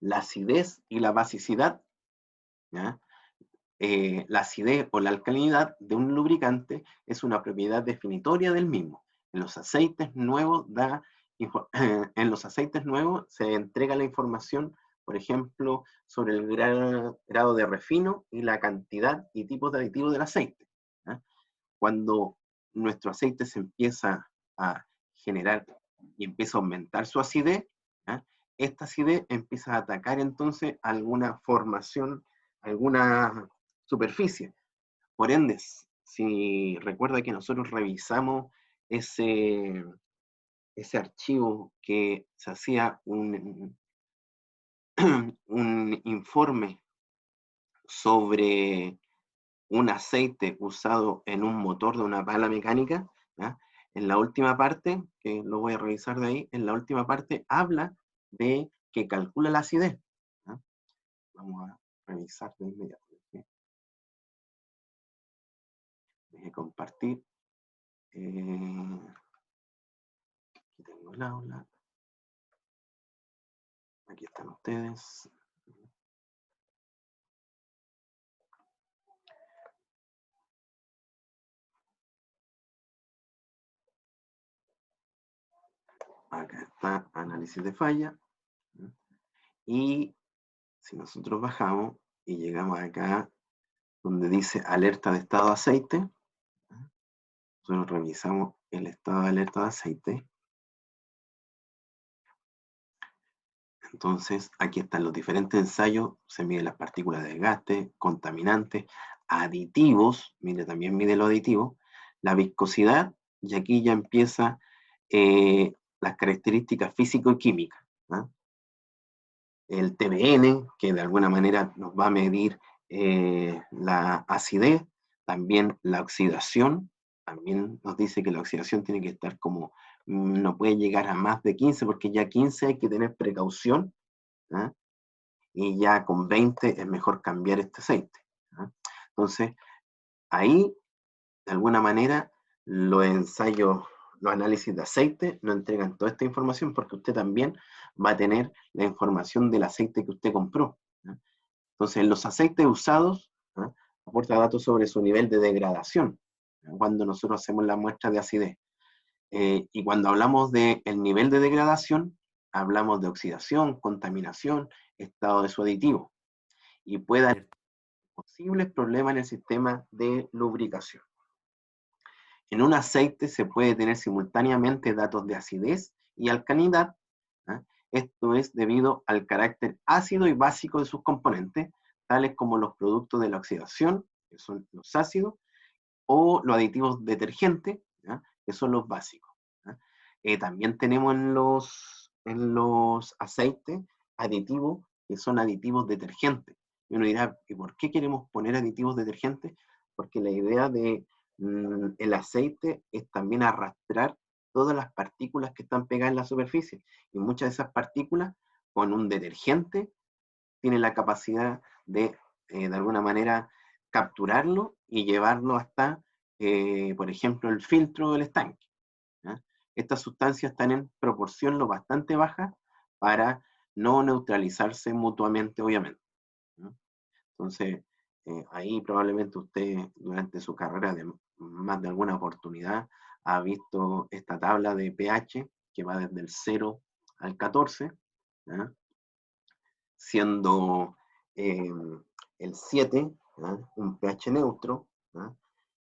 La acidez y la basicidad, ¿ya? La acidez o la alcalinidad de un lubricante es una propiedad definitoria del mismo. En los aceites nuevos en los aceites nuevos se entrega la información, por ejemplo, sobre el grado de refino y la cantidad y tipos de aditivos del aceite, ¿ya? Cuando nuestro aceite se empieza a generar y empieza a aumentar su acidez, ¿ya?, esta acidez empieza a atacar entonces alguna formación, alguna superficie. Por ende, si recuerda que nosotros revisamos ese archivo que se hacía un informe sobre un aceite usado en un motor de una pala mecánica, ¿ya?, en la última parte, que lo voy a revisar de ahí, en la última parte habla de que calcula la acidez, ¿ya? Vamos a revisar de inmediato. Deje compartir. Aquí tengo el aula. Aquí están ustedes. Acá está análisis de falla. Y si nosotros bajamos y llegamos acá donde dice alerta de estado de aceite, nosotros revisamos el estado de alerta de aceite. Entonces, aquí están los diferentes ensayos, se miden las partículas de desgaste, contaminantes, aditivos, mire, también mide los aditivos, la viscosidad, y aquí ya empieza las características físico-químicas, ¿no? El TBN, que de alguna manera nos va a medir la acidez, también la oxidación, también nos dice que la oxidación tiene que estar como, no puede llegar a más de 15, porque ya 15 hay que tener precaución, ¿ah?, y ya con 20 es mejor cambiar este aceite, ¿ah? Entonces, ahí, de alguna manera, los ensayos, los análisis de aceite nos entregan toda esta información, porque usted también va a tener la información del aceite que usted compró, ¿ah? Entonces, los aceites usados, ¿ah?, aporta datos sobre su nivel de degradación, ¿ah?, cuando nosotros hacemos la muestra de acidez. Y cuando hablamos del nivel de degradación, hablamos de oxidación, contaminación, estado de su aditivo, y puede haber posibles problemas en el sistema de lubricación. En un aceite se puede tener simultáneamente datos de acidez y alcalinidad, ¿ah? Esto es debido al carácter ácido y básico de sus componentes, tales como los productos de la oxidación, que son los ácidos, o los aditivos detergentes, ¿ah?, que son los básicos, ¿ah? También tenemos en los aceites aditivos que son aditivos detergentes. Y uno dirá, ¿y por qué queremos poner aditivos detergentes? Porque la idea de el aceite es también arrastrar todas las partículas que están pegadas en la superficie. Y muchas de esas partículas, con un detergente, tienen la capacidad de alguna manera, capturarlo y llevarlo hasta, por ejemplo, el filtro del estanque, ¿ya? Estas sustancias están en proporción lo bastante baja para no neutralizarse mutuamente, obviamente, ¿no? Entonces, ahí probablemente usted durante su carrera de más de alguna oportunidad ha visto esta tabla de pH que va desde el 0 al 14, ¿ya?, siendo el 7, ¿ya?, un pH neutro, ¿ya?,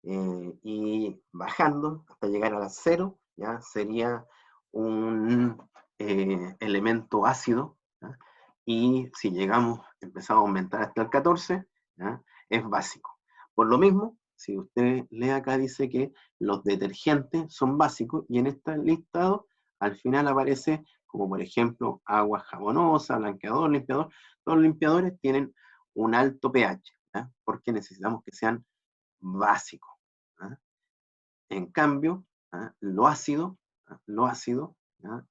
y bajando hasta llegar a la 0, ¿ya?, sería un elemento ácido, ¿ya?, y si empezamos a aumentar hasta el 14, ¿ya? Es básico. Por lo mismo, si usted lee acá, dice que los detergentes son básicos, y en este listado al final aparece como por ejemplo agua jabonosa, blanqueador, limpiador. Todos los limpiadores tienen un alto pH, ¿ya? Porque necesitamos que sean básicos, ¿ya? En cambio, ¿ya? Lo ácido, ¿ya?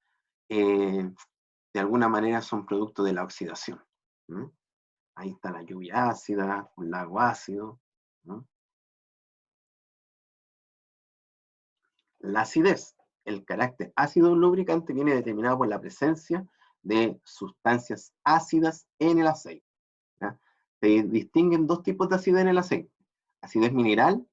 De alguna manera son producto de la oxidación, ¿no? Ahí está la lluvia ácida, un lago ácido, ¿no? La acidez, el carácter ácido de un lubricante viene determinado por la presencia de sustancias ácidas en el aceite, ¿ya? Se distinguen dos tipos de acidez en el aceite: acidez mineral,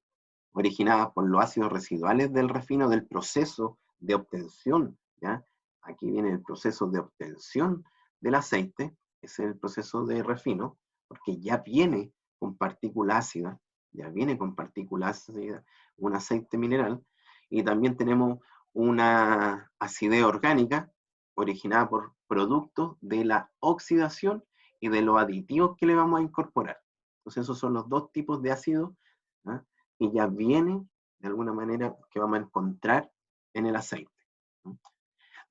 originada por los ácidos residuales del refino del proceso de obtención, ¿ya? Aquí viene el proceso de obtención del aceite, ese es el proceso de refino, porque ya viene con partícula ácida, ya viene con partícula ácida un aceite mineral, y también tenemos una acidez orgánica originada por productos de la oxidación y de los aditivos que le vamos a incorporar. Entonces esos son los dos tipos de ácido, ¿ah? Que ya viene de alguna manera que vamos a encontrar en el aceite.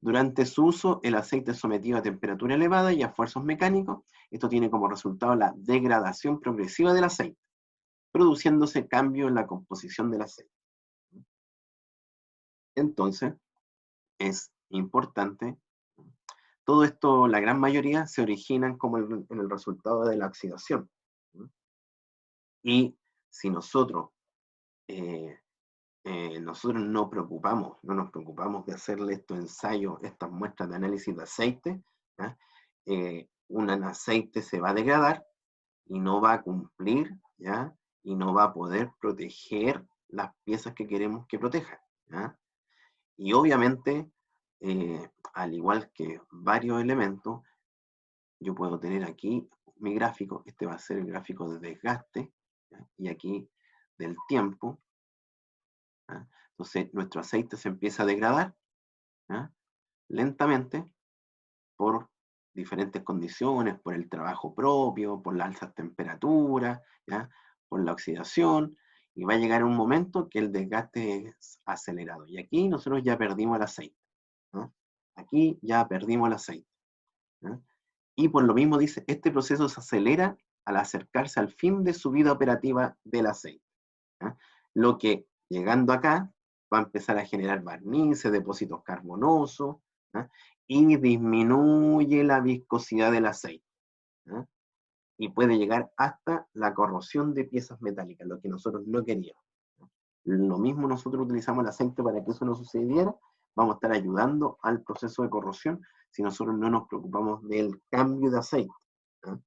Durante su uso, el aceite es sometido a temperatura elevada y a esfuerzos mecánicos. Esto tiene como resultado la degradación progresiva del aceite, produciéndose cambio en la composición del aceite. Entonces, es importante, todo esto, la gran mayoría, se originan como en el resultado de la oxidación. Y si nosotros no nos preocupamos de hacerle estos ensayos, estas muestras de análisis de aceite, ¿ya? Un aceite se va a degradar y no va a cumplir, ¿ya? Y no va a poder proteger las piezas que queremos que proteja, ¿ya? Y obviamente, al igual que varios elementos, yo puedo tener aquí mi gráfico, este va a ser el gráfico de desgaste, ¿ya? Y aquí del tiempo, ¿ya? Entonces nuestro aceite se empieza a degradar, ¿ya? Lentamente, por diferentes condiciones, por el trabajo propio, por las altas temperaturas, ¿ya? Por la oxidación, y va a llegar un momento que el desgaste es acelerado. Y aquí nosotros ya perdimos el aceite, ¿no? Aquí ya perdimos el aceite, ¿no? Y por lo mismo dice, este proceso se acelera al acercarse al fin de su vida operativa del aceite, ¿no? Lo que, llegando acá, va a empezar a generar barnices, depósitos carbonosos, ¿no? Y disminuye la viscosidad del aceite, ¿no? Y puede llegar hasta la corrosión de piezas metálicas, lo que nosotros no queríamos, ¿no? Lo mismo nosotros utilizamos el aceite para que eso no sucediera, vamos a estar ayudando al proceso de corrosión si nosotros no nos preocupamos del cambio de aceite, ¿no?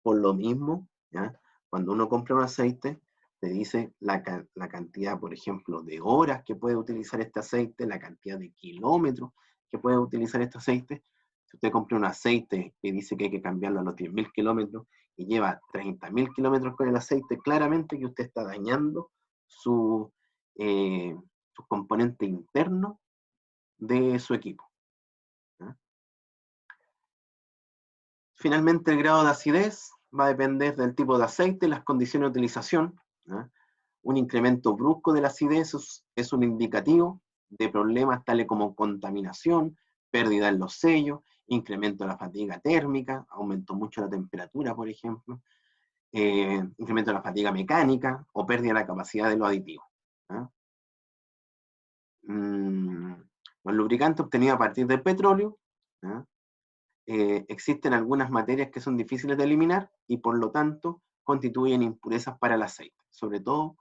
Por lo mismo, ¿ya? Cuando uno compra un aceite, te dice la cantidad, por ejemplo, de horas que puede utilizar este aceite, la cantidad de kilómetros que puede utilizar este aceite. Si usted compra un aceite que dice que hay que cambiarlo a los 10.000 kilómetros y lleva 30.000 kilómetros con el aceite, claramente que usted está dañando su, su componente interno de su equipo, ¿ya? Finalmente, el grado de acidez va a depender del tipo de aceite y las condiciones de utilización, ¿no? Un incremento brusco de la acidez es un indicativo de problemas tales como contaminación, pérdida en los sellos, incremento de la fatiga térmica, aumentó mucho la temperatura, por ejemplo, incremento de la fatiga mecánica o pérdida de la capacidad de los aditivos, ¿no? Los lubricantes obtenidos a partir del petróleo, ¿no? Existen algunas materias que son difíciles de eliminar y por lo tanto constituyen impurezas para el aceite, sobre todo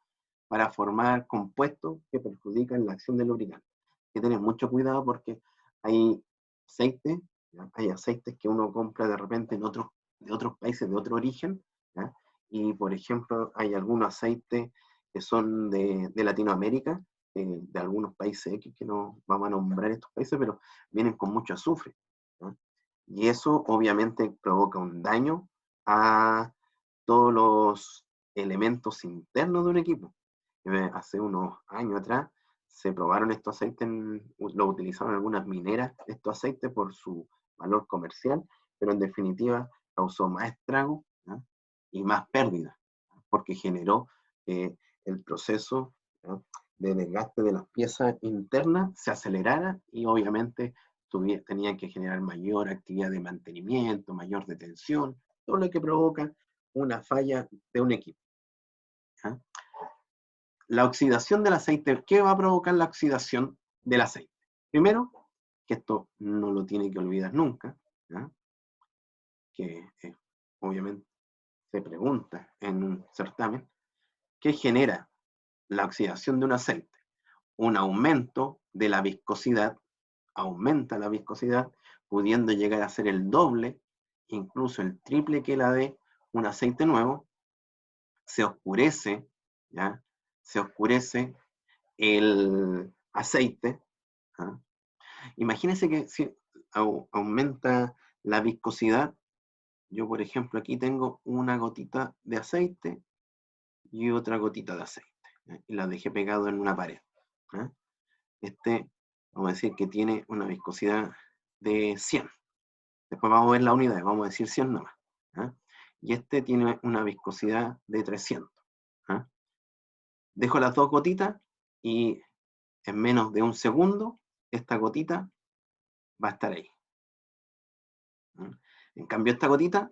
para formar compuestos que perjudican la acción del lubricante. Hay que tener mucho cuidado porque hay aceites, ¿ya? Hay aceites que uno compra de repente de otros países, de otro origen, ¿ya? Y por ejemplo hay algunos aceites que son de Latinoamérica, de algunos países X que no vamos a nombrar estos países, pero vienen con mucho azufre, ¿no? Y eso obviamente provoca un daño a todos los elementos internos de un equipo. Hace unos años atrás se probaron estos aceites, lo utilizaron algunas mineras, estos aceites por su valor comercial, pero en definitiva causó más estrago, ¿no? Y más pérdida, porque generó el proceso, ¿no?, de desgaste de las piezas internas se acelerara y obviamente tenía que generar mayor actividad de mantenimiento, mayor detención, todo lo que provoca una falla de un equipo. ¿Ya? La oxidación del aceite, ¿qué va a provocar la oxidación del aceite? Primero, que esto no lo tiene que olvidar nunca, ¿ya?, que obviamente se pregunta en un certamen, ¿qué genera la oxidación de un aceite? Un aumento de la viscosidad, aumenta la viscosidad, pudiendo llegar a ser el doble, incluso el triple que la de un aceite nuevo. Se oscurece, ¿ya? Se oscurece el aceite, ¿ah? Imagínense que si aumenta la viscosidad, yo por ejemplo aquí tengo una gotita de aceite y otra gotita de aceite, ¿ya?, y la dejé pegado en una pared, ¿ya? Vamos a decir que tiene una viscosidad de 100. Después vamos a ver la unidad, vamos a decir 100 nomás, ¿ya? Y tiene una viscosidad de 300. ¿Ya? Dejo las dos gotitas y en menos de un segundo esta gotita va a estar ahí. ¿Ya? En cambio esta gotita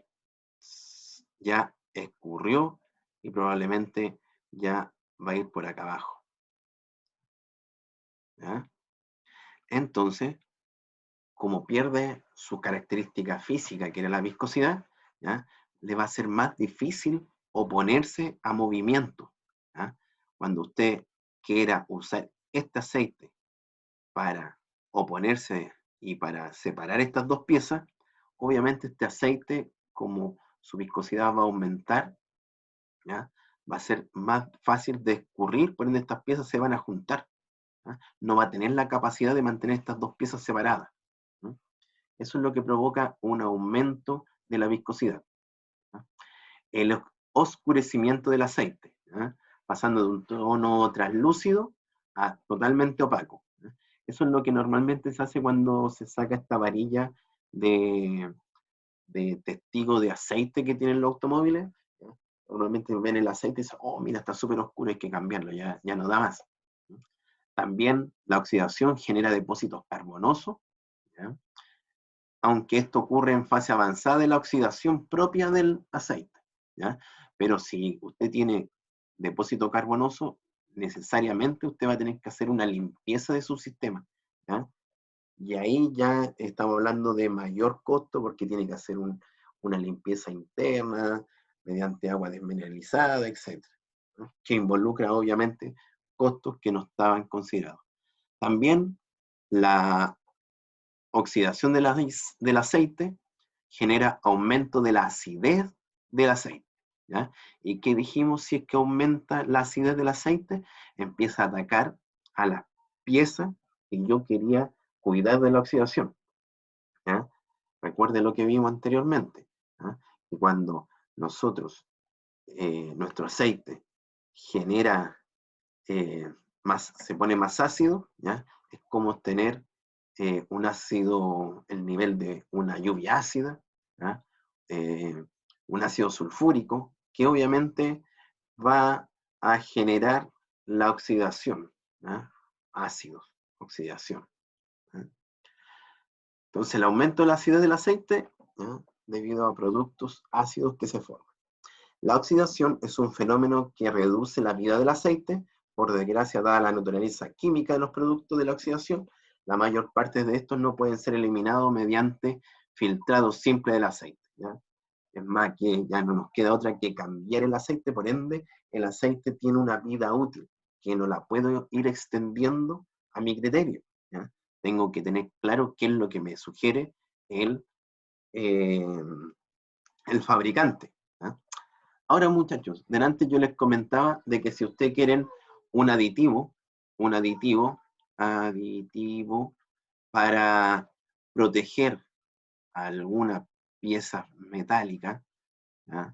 ya escurrió y probablemente ya va a ir por acá abajo. ¿Ya? Entonces, como pierde su característica física, que era la viscosidad, ¿ya?, le va a ser más difícil oponerse a movimiento, ¿ya? Cuando usted quiera usar este aceite para oponerse y para separar estas dos piezas, obviamente este aceite, como su viscosidad va a aumentar, ¿ya?, va a ser más fácil de escurrir, por ende estas piezas se van a juntar, ¿ya? No va a tener la capacidad de mantener estas dos piezas separadas, ¿no? Eso es lo que provoca un aumento de la viscosidad, ¿ya? El oscurecimiento del aceite, ¿ya?, pasando de un tono translúcido a totalmente opaco, ¿ya? Eso es lo que normalmente se hace cuando se saca esta varilla de testigo de aceite que tienen los automóviles, ¿ya? Normalmente ven el aceite y dicen, oh, mira, está súper oscuro, hay que cambiarlo, ya no da más, ¿ya? También la oxidación genera depósitos carbonosos, ¿ya?, aunque esto ocurre en fase avanzada de la oxidación propia del aceite, ¿ya? Pero si usted tiene depósito carbonoso, necesariamente usted va a tener que hacer una limpieza de su sistema, ¿ya? Y ahí ya estamos hablando de mayor costo porque tiene que hacer una limpieza interna mediante agua desmineralizada, etc., ¿no?, que involucra obviamente costos que no estaban considerados. También la oxidación del aceite genera aumento de la acidez del aceite, ¿ya? ¿Y qué dijimos si es que aumenta la acidez del aceite? Empieza a atacar a la pieza que yo quería cuidar de la oxidación, ¿ya? Recuerde lo que vimos anteriormente, ¿ya?, que cuando nosotros, nuestro aceite genera se pone más ácido, ¿ya?, es como tener un ácido, el nivel de una lluvia ácida, ¿ya?, un ácido sulfúrico, que obviamente va a generar la oxidación, ¿ya?, ácidos, oxidación, ¿ya? Entonces el aumento de la acidez del aceite, ¿ya?, debido a productos ácidos que se forman. La oxidación es un fenómeno que reduce la vida del aceite. Por desgracia, dada la naturaleza química de los productos de la oxidación, la mayor parte de estos no pueden ser eliminados mediante filtrado simple del aceite, ¿ya? Es más, que ya no nos queda otra que cambiar el aceite, por ende, el aceite tiene una vida útil, que no la puedo ir extendiendo a mi criterio, ¿ya? Tengo que tener claro qué es lo que me sugiere el, eh, el fabricante, ¿ya? Ahora, muchachos, delante yo les comentaba de que si ustedes quieren un aditivo para proteger alguna pieza metálica, ¿ya?,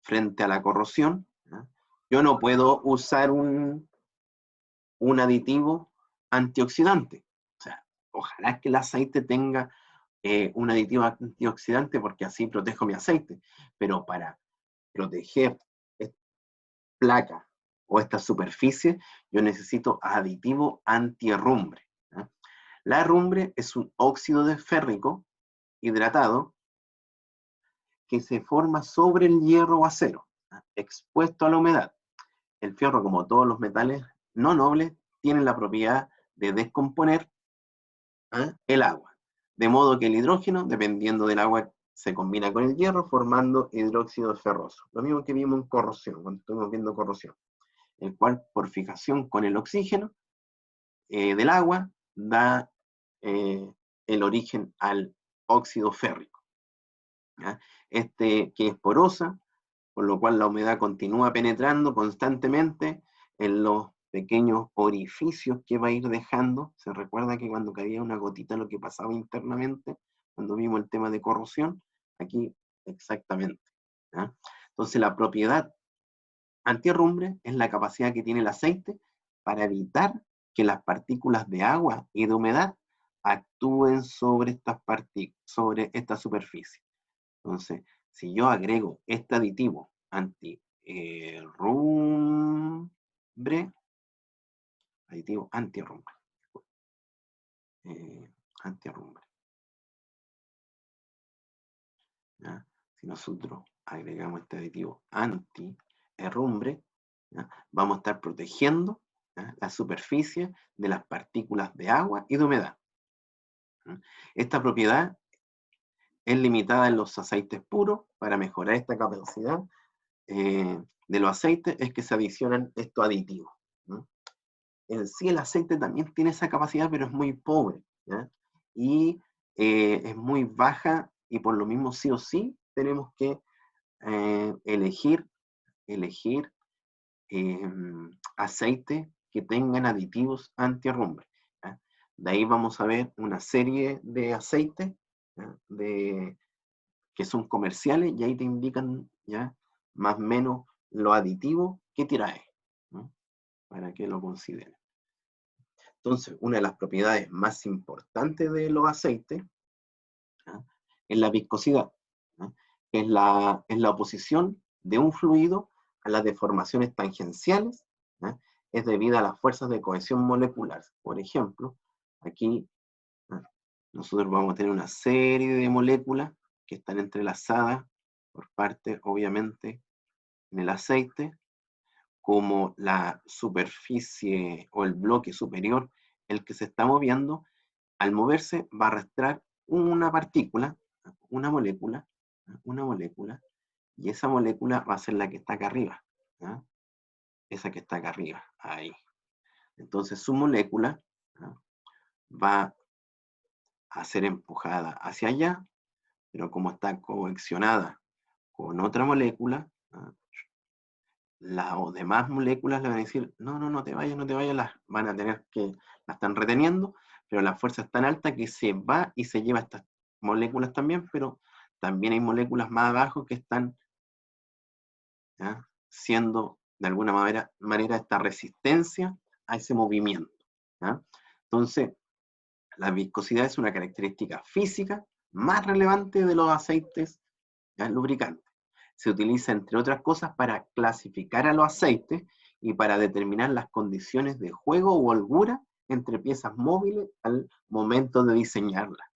frente a la corrosión, ¿ya?, yo no puedo usar un aditivo antioxidante. O sea, ojalá que el aceite tenga un aditivo antioxidante porque así protejo mi aceite, pero para proteger esta placa o esta superficie, yo necesito aditivo antiherrumbre. ¿Ya? La herrumbre es un óxido de férrico hidratado que se forma sobre el hierro o acero, ¿ya? Expuesto a la humedad. El fierro, como todos los metales no nobles, tiene la propiedad de descomponer el agua. De modo que el hidrógeno, dependiendo del agua, se combina con el hierro formando hidróxido ferroso. Lo mismo que vimos en corrosión, cuando estuvimos viendo corrosión, el cual por fijación con el oxígeno del agua da el origen al óxido férrico. ¿Ya? Este que es porosa, por lo cual la humedad continúa penetrando constantemente en los pequeños orificios que va a ir dejando. Se recuerda que cuando caía una gotita lo que pasaba internamente, cuando vimos el tema de corrosión, aquí exactamente. ¿Ya? Entonces la propiedad antiherrumbre es la capacidad que tiene el aceite para evitar que las partículas de agua y de humedad actúen sobre sobre esta superficie. Entonces, si yo agrego este aditivo antiherrumbre, antiherrumbre, ¿ya? Si nosotros agregamos este aditivo antiherrumbre, ¿ya? Vamos a estar protegiendo, ¿ya?, la superficie de las partículas de agua y de humedad. ¿Ya? Esta propiedad es limitada en los aceites puros. Para mejorar esta capacidad de los aceites es que se adicionan estos aditivos. ¿No? En sí el aceite también tiene esa capacidad, pero es muy pobre, ¿ya? Y es muy baja, y por lo mismo sí o sí tenemos que elegir aceite que tengan aditivos antiherrumbre. ¿Ya? De ahí vamos a ver una serie de aceites, ¿ya?, que son comerciales, y ahí te indican ya más o menos los aditivos que trae, ¿no?, para que lo consideren. Entonces, una de las propiedades más importantes de los aceites, ¿ya?, es la viscosidad, ¿ya?, es la oposición de un fluido a las deformaciones tangenciales, ¿ya?, es debido a las fuerzas de cohesión molecular. Por ejemplo, aquí, ¿ya?, nosotros vamos a tener una serie de moléculas que están entrelazadas por parte, obviamente, en el aceite, como la superficie o el bloque superior, el que se está moviendo, al moverse va a arrastrar una partícula, una molécula, y esa molécula va a ser la que está acá arriba, ¿ya? Esa que está acá arriba, ahí. Entonces su molécula, ¿ya?, va a ser empujada hacia allá, pero como está coaccionada con otra molécula, ¿ya?, las demás moléculas le van a decir, no, no, no te vayas, no te vayas, las van a tener que, la están reteniendo, pero la fuerza es tan alta que se va y se lleva estas moléculas también, pero también hay moléculas más abajo que están, ¿ya?, siendo de alguna manera esta resistencia a ese movimiento, ¿ya? Entonces, la viscosidad es una característica física más relevante de los aceites, ¿ya?, lubricantes. Se utiliza, entre otras cosas, para clasificar a los aceites y para determinar las condiciones de juego o holgura entre piezas móviles al momento de diseñarlas,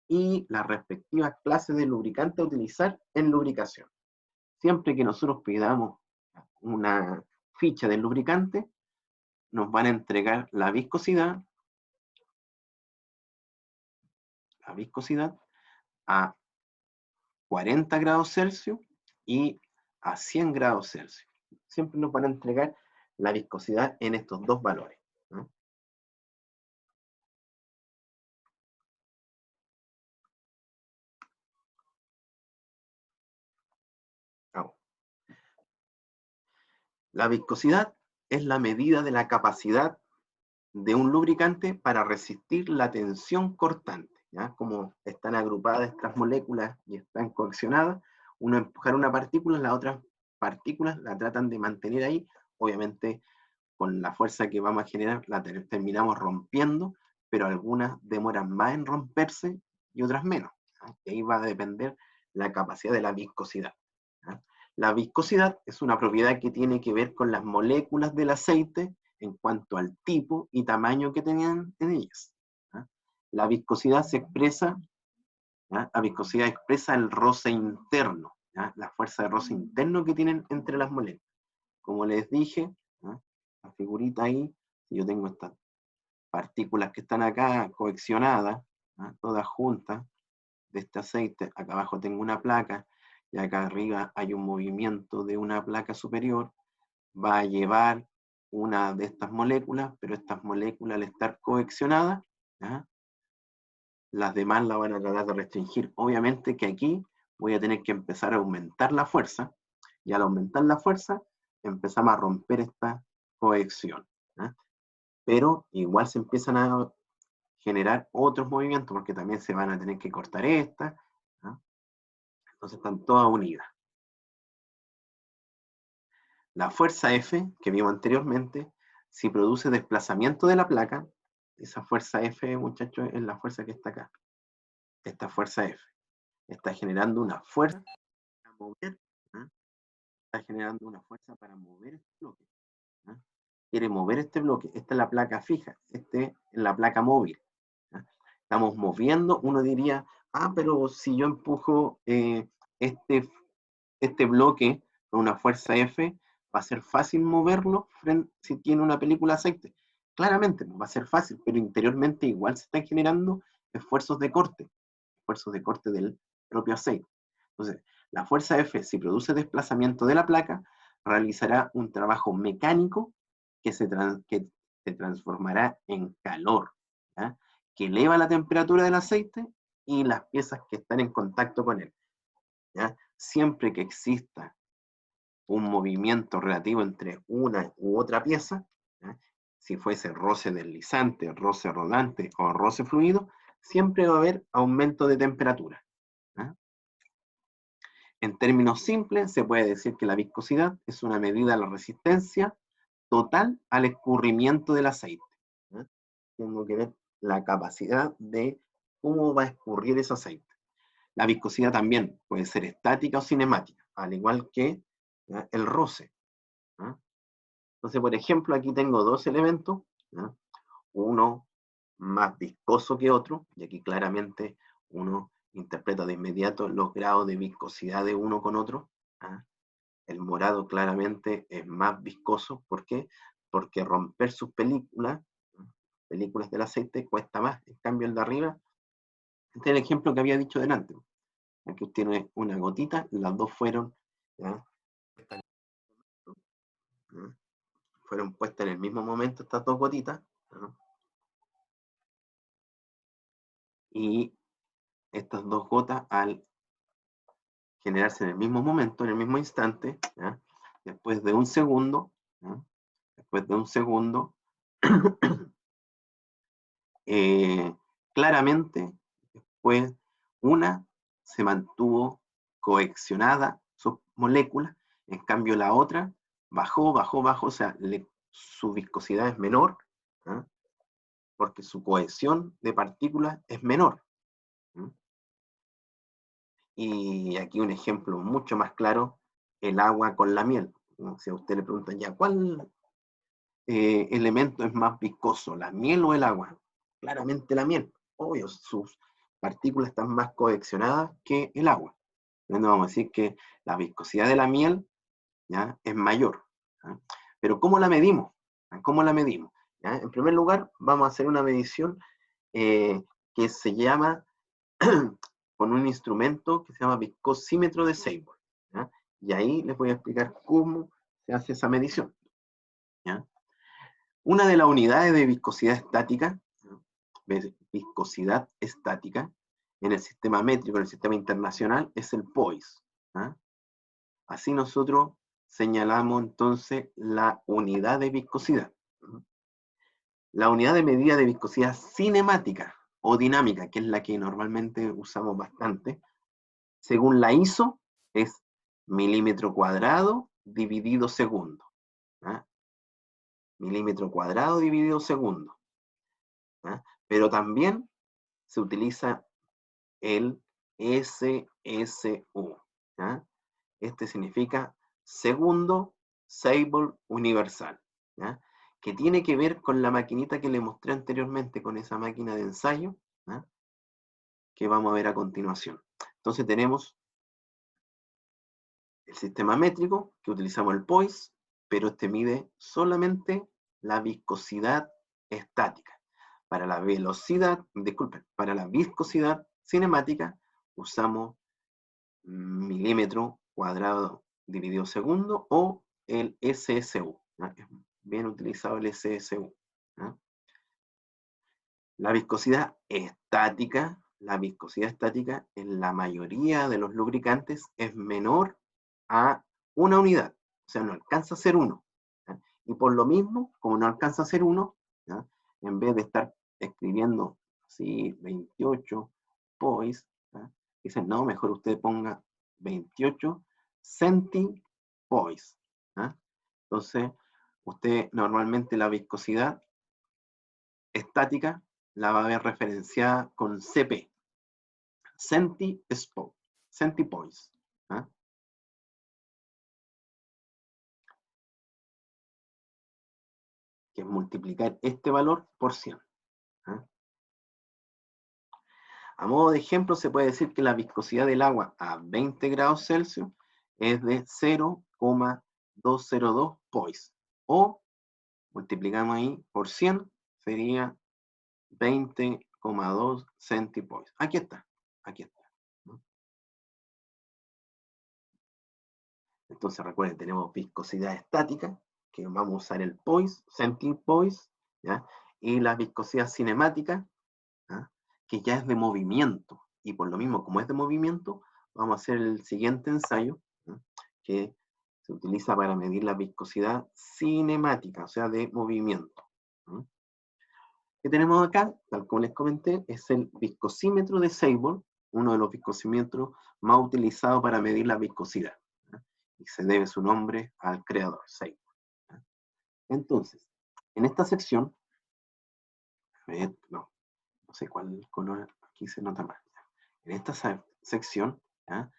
y las respectivas clases de lubricante a utilizar en lubricación. Siempre que nosotros pidamos una ficha del lubricante, nos van a entregar la viscosidad a 40 grados Celsius y a 100 grados Celsius. Siempre nos van a entregar la viscosidad en estos dos valores, ¿no? Vamos. La viscosidad es la medida de la capacidad de un lubricante para resistir la tensión cortante, ¿ya? Como están agrupadas estas moléculas y están coaccionadas, uno empujar una partícula, las otras partículas la tratan de mantener ahí, obviamente con la fuerza que vamos a generar la terminamos rompiendo, pero algunas demoran más en romperse y otras menos. Y ahí va a depender la capacidad de la viscosidad. ¿Ya? La viscosidad es una propiedad que tiene que ver con las moléculas del aceite en cuanto al tipo y tamaño que tenían en ellas. ¿Ya? La viscosidad se expresa, ¿ya? La viscosidad expresa el roce interno, ¿ya? La fuerza de roce interno que tienen entre las moléculas. Como les dije, ¿ya? La figurita ahí, yo tengo estas partículas que están acá coaccionadas, ¿ya? Todas juntas, de este aceite. Acá abajo tengo una placa, y acá arriba hay un movimiento de una placa superior, va a llevar una de estas moléculas, pero estas moléculas al estar coaccionadas, ¿ya? Las demás la van a tratar de restringir. Obviamente que aquí voy a tener que empezar a aumentar la fuerza, y al aumentar la fuerza empezamos a romper esta cohesión. ¿Ya? Pero igual se empiezan a generar otros movimientos, porque también se van a tener que cortar estas, ¿ya? Entonces están todas unidas. La fuerza F, que vimos anteriormente, si produce desplazamiento de la placa, esa fuerza F, muchachos, es la fuerza que está acá. Esta fuerza F está generando una fuerza para mover, ¿eh? Está generando una fuerza para mover este bloque. ¿Eh? Quiere mover este bloque. Esta es la placa fija, esta es la placa móvil. ¿Eh? Estamos moviendo, uno diría, pero si yo empujo este bloque con una fuerza F, va a ser fácil moverlo si tiene una película aceite. Claramente, va a ser fácil, pero interiormente igual se están generando esfuerzos de corte del propio aceite. Entonces, la fuerza F, si produce desplazamiento de la placa, realizará un trabajo mecánico que se transformará en calor, ¿ya? Que eleva la temperatura del aceite y las piezas que están en contacto con él. ¿Ya? Siempre que exista un movimiento relativo entre una u otra pieza, ¿ya? Si fuese roce deslizante, roce rodante o roce fluido, siempre va a haber aumento de temperatura. ¿Ya? En términos simples, se puede decir que la viscosidad es una medida de la resistencia total al escurrimiento del aceite. ¿Ya? Tengo que ver la capacidad de cómo va a escurrir ese aceite. La viscosidad también puede ser estática o cinemática, al igual que, ¿ya?, el roce. ¿Ya? Entonces, por ejemplo, aquí tengo dos elementos, ¿ya? Uno más viscoso que otro, y aquí claramente uno interpreta de inmediato los grados de viscosidad de uno con otro. ¿Ya? El morado claramente es más viscoso. ¿Por qué? Porque romper sus películas del aceite, cuesta más. En cambio, el de arriba, este es el ejemplo que había dicho delante. Aquí tiene una gotita, las dos fueron, ¿ya?, fueron puestas en el mismo momento, estas dos gotitas, ¿ya?, y estas dos gotas, al generarse en el mismo momento, en el mismo instante, ¿ya?, después de un segundo, ¿ya?, claramente, después, una se mantuvo coaccionada, sus moléculas, en cambio la otra bajó, o sea, su viscosidad es menor, ¿eh? Porque su cohesión de partículas es menor. ¿Eh? Y aquí un ejemplo mucho más claro, el agua con la miel. ¿No? Si a usted le preguntan, ya, ¿cuál elemento es más viscoso, la miel o el agua? Claramente la miel. Obvio, sus partículas están más coaccionadas que el agua. Entonces vamos a decir que la viscosidad de la miel, ¿ya?, es mayor. ¿Ya? Pero ¿cómo la medimos? ¿Cómo la medimos? ¿Ya? En primer lugar, vamos a hacer una medición que se llama con un instrumento que se llama viscosímetro de Seymour. ¿Ya? Y ahí les voy a explicar cómo se hace esa medición. ¿Ya? Una de las unidades de viscosidad estática, en el sistema métrico, en el sistema internacional, es el POIS. ¿Ya? Así nosotros señalamos entonces la unidad de viscosidad. La unidad de medida de viscosidad cinemática o dinámica, que es la que normalmente usamos bastante, según la ISO, es milímetro cuadrado dividido segundo. ¿Ya? Milímetro cuadrado dividido segundo. ¿Ya? Pero también se utiliza el SSU. ¿Ya? Este significa segundo Seibel universal, ¿ya? Que tiene que ver con la maquinita que le mostré anteriormente, con esa máquina de ensayo, ¿ya? Que vamos a ver a continuación. Entonces tenemos el sistema métrico, que utilizamos el POIS, pero este mide solamente la viscosidad estática. Para la velocidad, disculpen, para la viscosidad cinemática usamos milímetro cuadrado dividido segundo o el SSU. ¿Ya? Es bien utilizado el SSU. ¿Ya? La viscosidad estática en la mayoría de los lubricantes es menor a una unidad, o sea, no alcanza a ser 1. Y por lo mismo, como no alcanza a ser 1, en vez de estar escribiendo así 28 poise, dicen, no, mejor usted ponga 28 centipoise. Entonces, usted normalmente la viscosidad estática la va a ver referenciada con CP, centipoise. ¿Ah? Que es multiplicar este valor por 100. ¿Ah? A modo de ejemplo, se puede decir que la viscosidad del agua a 20 grados Celsius es de 0,202 poise. O multiplicamos ahí por 100, sería 20,2 centipoise. Aquí está, aquí está. Entonces recuerden, tenemos viscosidad estática, que vamos a usar el poise, centipoise, ¿ya? Y la viscosidad cinemática, ¿ya? Que ya es de movimiento. Y por lo mismo, como es de movimiento, vamos a hacer el siguiente ensayo, ¿ya? Que se utiliza para medir la viscosidad cinemática, o sea, de movimiento. ¿Ya? Que tenemos acá, tal como les comenté, es el viscosímetro de Seibel, uno de los viscosímetros más utilizados para medir la viscosidad. ¿Ya? Y se debe su nombre al creador, Seibel. ¿Ya? Entonces, en esta sección, no sé cuál color aquí se nota más. En esta sección, ¿ya?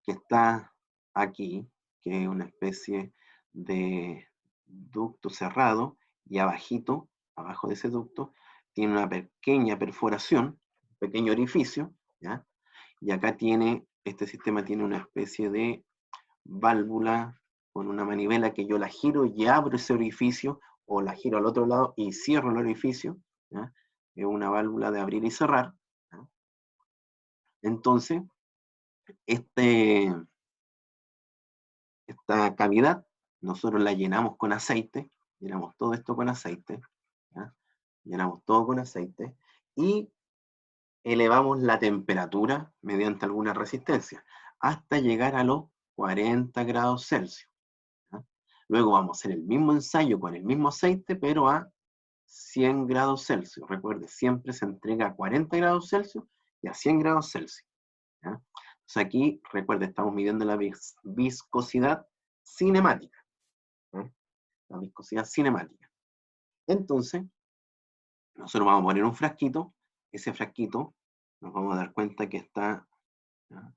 Que está aquí, que es una especie de ducto cerrado, y abajito, abajo de ese ducto, tiene una pequeña perforación, un pequeño orificio, ¿ya? Y acá este sistema tiene una especie de válvula con una manivela que yo la giro y abro ese orificio, o la giro al otro lado y cierro el orificio, ¿ya? Es una válvula de abrir y cerrar, ¿ya? Entonces, esta cavidad nosotros la llenamos con aceite, llenamos todo esto con aceite, ¿ya? Llenamos todo con aceite y elevamos la temperatura mediante alguna resistencia hasta llegar a los 40 grados Celsius. ¿Ya? Luego vamos a hacer el mismo ensayo con el mismo aceite, pero a 100 grados Celsius. Recuerde, siempre se entrega a 40 grados Celsius y a 100 grados Celsius. ¿Ya? Entonces aquí, recuerde, estamos midiendo la viscosidad cinemática. ¿Eh? La viscosidad cinemática. Entonces, nosotros vamos a poner un frasquito. Ese frasquito nos vamos a dar cuenta que está, ¿ya?,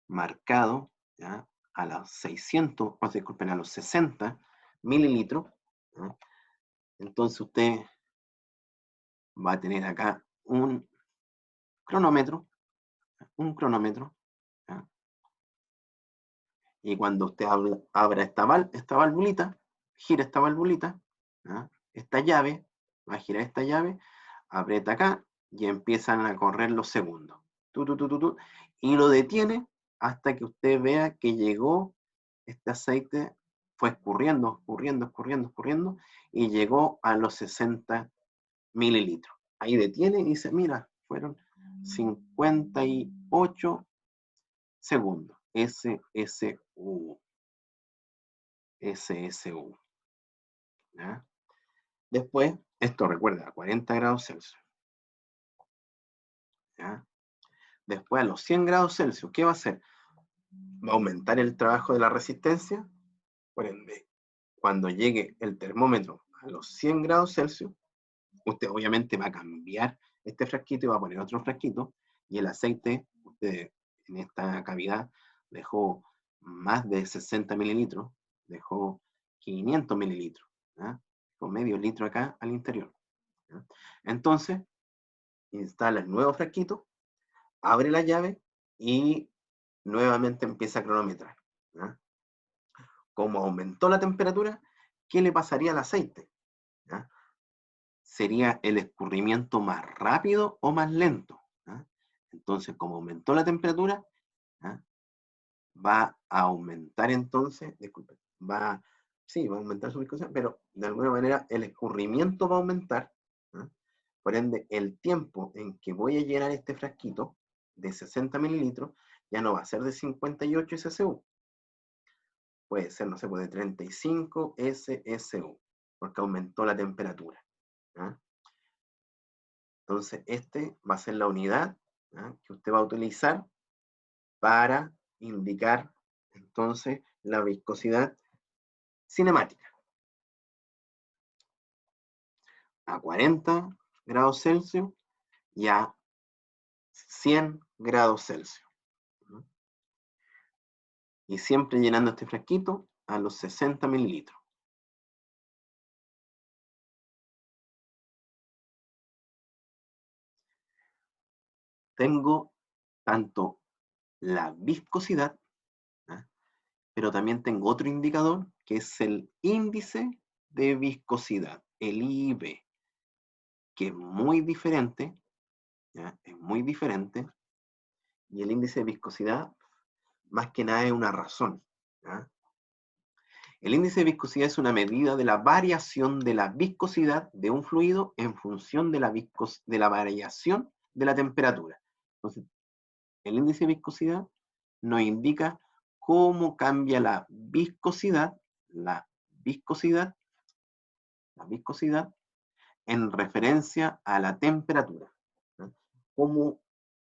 marcado, ¿ya?, a los 600, disculpen, a los 60 mililitros. ¿Ya? Entonces usted va a tener acá un cronómetro, ¿ya? Y cuando usted abra esta valvulita, gira esta valvulita, ¿ya?, esta llave, va a girar esta llave, aprieta acá y empiezan a correr los segundos. Y lo detiene hasta que usted vea que llegó este aceite, fue escurriendo, y llegó a los 60 mililitros. Ahí detiene y dice, mira, fueron 58 segundos. SSU. ¿Ya? Después, esto recuerda, a 40 grados Celsius. ¿Ya? Después, a los 100 grados Celsius, ¿qué va a hacer? Va a aumentar el trabajo de la resistencia. Por ende, cuando llegue el termómetro a los 100 grados Celsius, usted obviamente va a cambiar este frasquito y va a poner otro frasquito, y el aceite, usted en esta cavidad dejó más de 60 mililitros, dejó 500 mililitros, ¿ya? Con medio litro acá al interior, ¿ya? Entonces, instala el nuevo frasquito, abre la llave y nuevamente empieza a cronometrar, ¿ya? Como aumentó la temperatura, ¿qué le pasaría al aceite? ¿Ya? ¿Sería el escurrimiento más rápido o más lento? ¿Ya? Entonces, como aumentó la temperatura, ¿ya? Va a aumentar entonces, disculpen, sí, va a aumentar su viscosidad, pero de alguna manera el escurrimiento va a aumentar, ¿ya? Por ende, el tiempo en que voy a llenar este frasquito de 60 mililitros ya no va a ser de 58 SSU, puede ser, no sé, de 35 SSU, porque aumentó la temperatura, ¿ya? Entonces, este va a ser la unidad, ¿ya?, que usted va a utilizar para indicar entonces la viscosidad cinemática. A 40 grados Celsius y a 100 grados Celsius. Y siempre llenando este frasquito a los 60 mililitros. Tengo tanto la viscosidad, ¿eh?, pero también tengo otro indicador que es el índice de viscosidad, el IB, que es muy diferente, ¿ya?, es muy diferente, y el índice de viscosidad más que nada es una razón, ¿ya? El índice de viscosidad es una medida de la variación de la viscosidad de un fluido en función de la variación de la temperatura. Entonces, el índice de viscosidad nos indica cómo cambia la viscosidad en referencia a la temperatura, ¿no? Cómo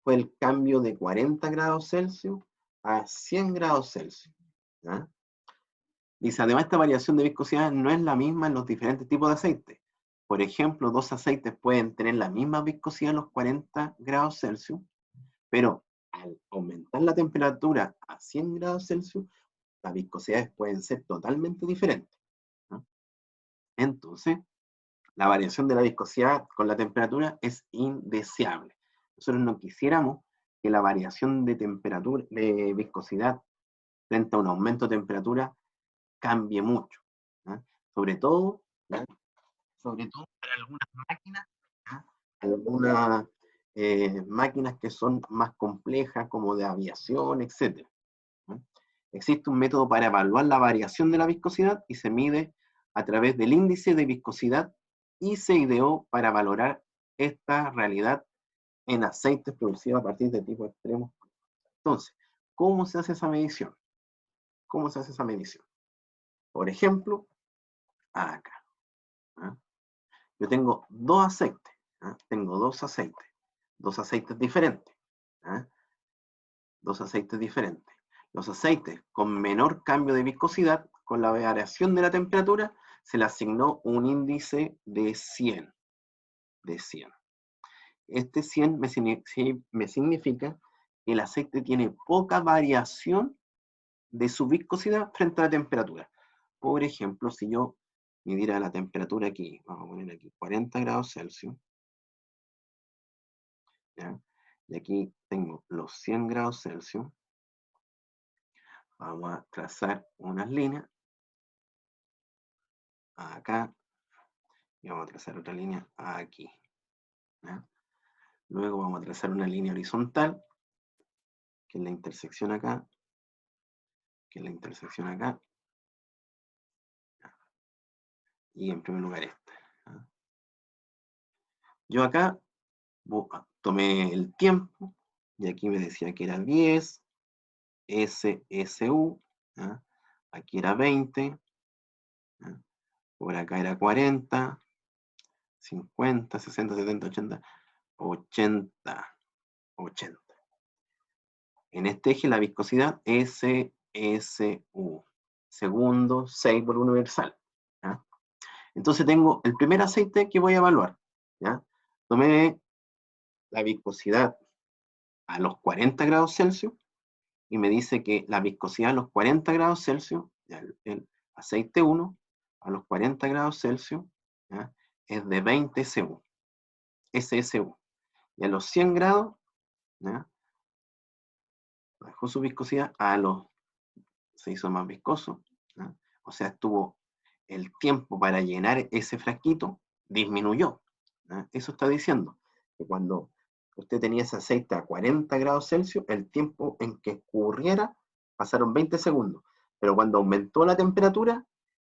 fue el cambio de 40 grados Celsius a 100 grados Celsius, ¿no? Dice, además, esta variación de viscosidad no es la misma en los diferentes tipos de aceite. Por ejemplo, dos aceites pueden tener la misma viscosidad a los 40 grados Celsius, pero al aumentar la temperatura a 100 grados Celsius, las viscosidades pueden ser totalmente diferentes, ¿no? Entonces, la variación de la viscosidad con la temperatura es indeseable. Nosotros no quisiéramos que la variación de temperatura, de viscosidad, frente a un aumento de temperatura, cambie mucho, ¿no? Sobre todo, ¿no?, sobre todo para algunas máquinas, ¿no?, algunas máquinas que son más complejas, como de aviación, etc., ¿no? Existe un método para evaluar la variación de la viscosidad y se mide a través del índice de viscosidad y se ideó para valorar esta realidad en aceites producidos a partir de tipos extremos. Entonces, ¿cómo se hace esa medición? ¿Cómo se hace esa medición? Por ejemplo, acá, ¿no? Yo tengo dos aceites, ¿no? Tengo dos aceites diferentes, ¿no? Dos aceites diferentes. Los aceites con menor cambio de viscosidad, con la variación de la temperatura, se le asignó un índice de 100. Este 100 me significa que el aceite tiene poca variación de su viscosidad frente a la temperatura. Por ejemplo, si yo midiera la temperatura aquí, vamos a poner aquí 40 grados Celsius, ¿ya?, y aquí tengo los 100 grados Celsius, vamos a trazar unas líneas acá y vamos a trazar otra línea aquí, ¿ya? Luego vamos a trazar una línea horizontal, que es la intersección acá, que es la intersección acá, y en primer lugar esta, ¿ya? Yo acá tomé el tiempo, y aquí me decía que era 10 SSU, ¿ya? Aquí era 20, ¿ya? Por acá era 40, 50, 60, 70, 80, 80, 80. En este eje la viscosidad SSU, segundo 6 por universal, ¿ya? Entonces tengo el primer aceite que voy a evaluar, ¿ya? Tomé la viscosidad a los 40 grados Celsius, y me dice que la viscosidad a los 40 grados Celsius, ya, el aceite 1, a los 40 grados Celsius, ¿ya?, es de 20 SU, SSU. Y a los 100 grados, ¿ya?, bajó su viscosidad, se hizo más viscoso, ¿ya? O sea, estuvo el tiempo para llenar ese frasquito, disminuyó, ¿ya? Eso está diciendo que cuando usted tenía ese aceite a 40 grados Celsius, el tiempo en que escurriera pasaron 20 segundos, pero cuando aumentó la temperatura,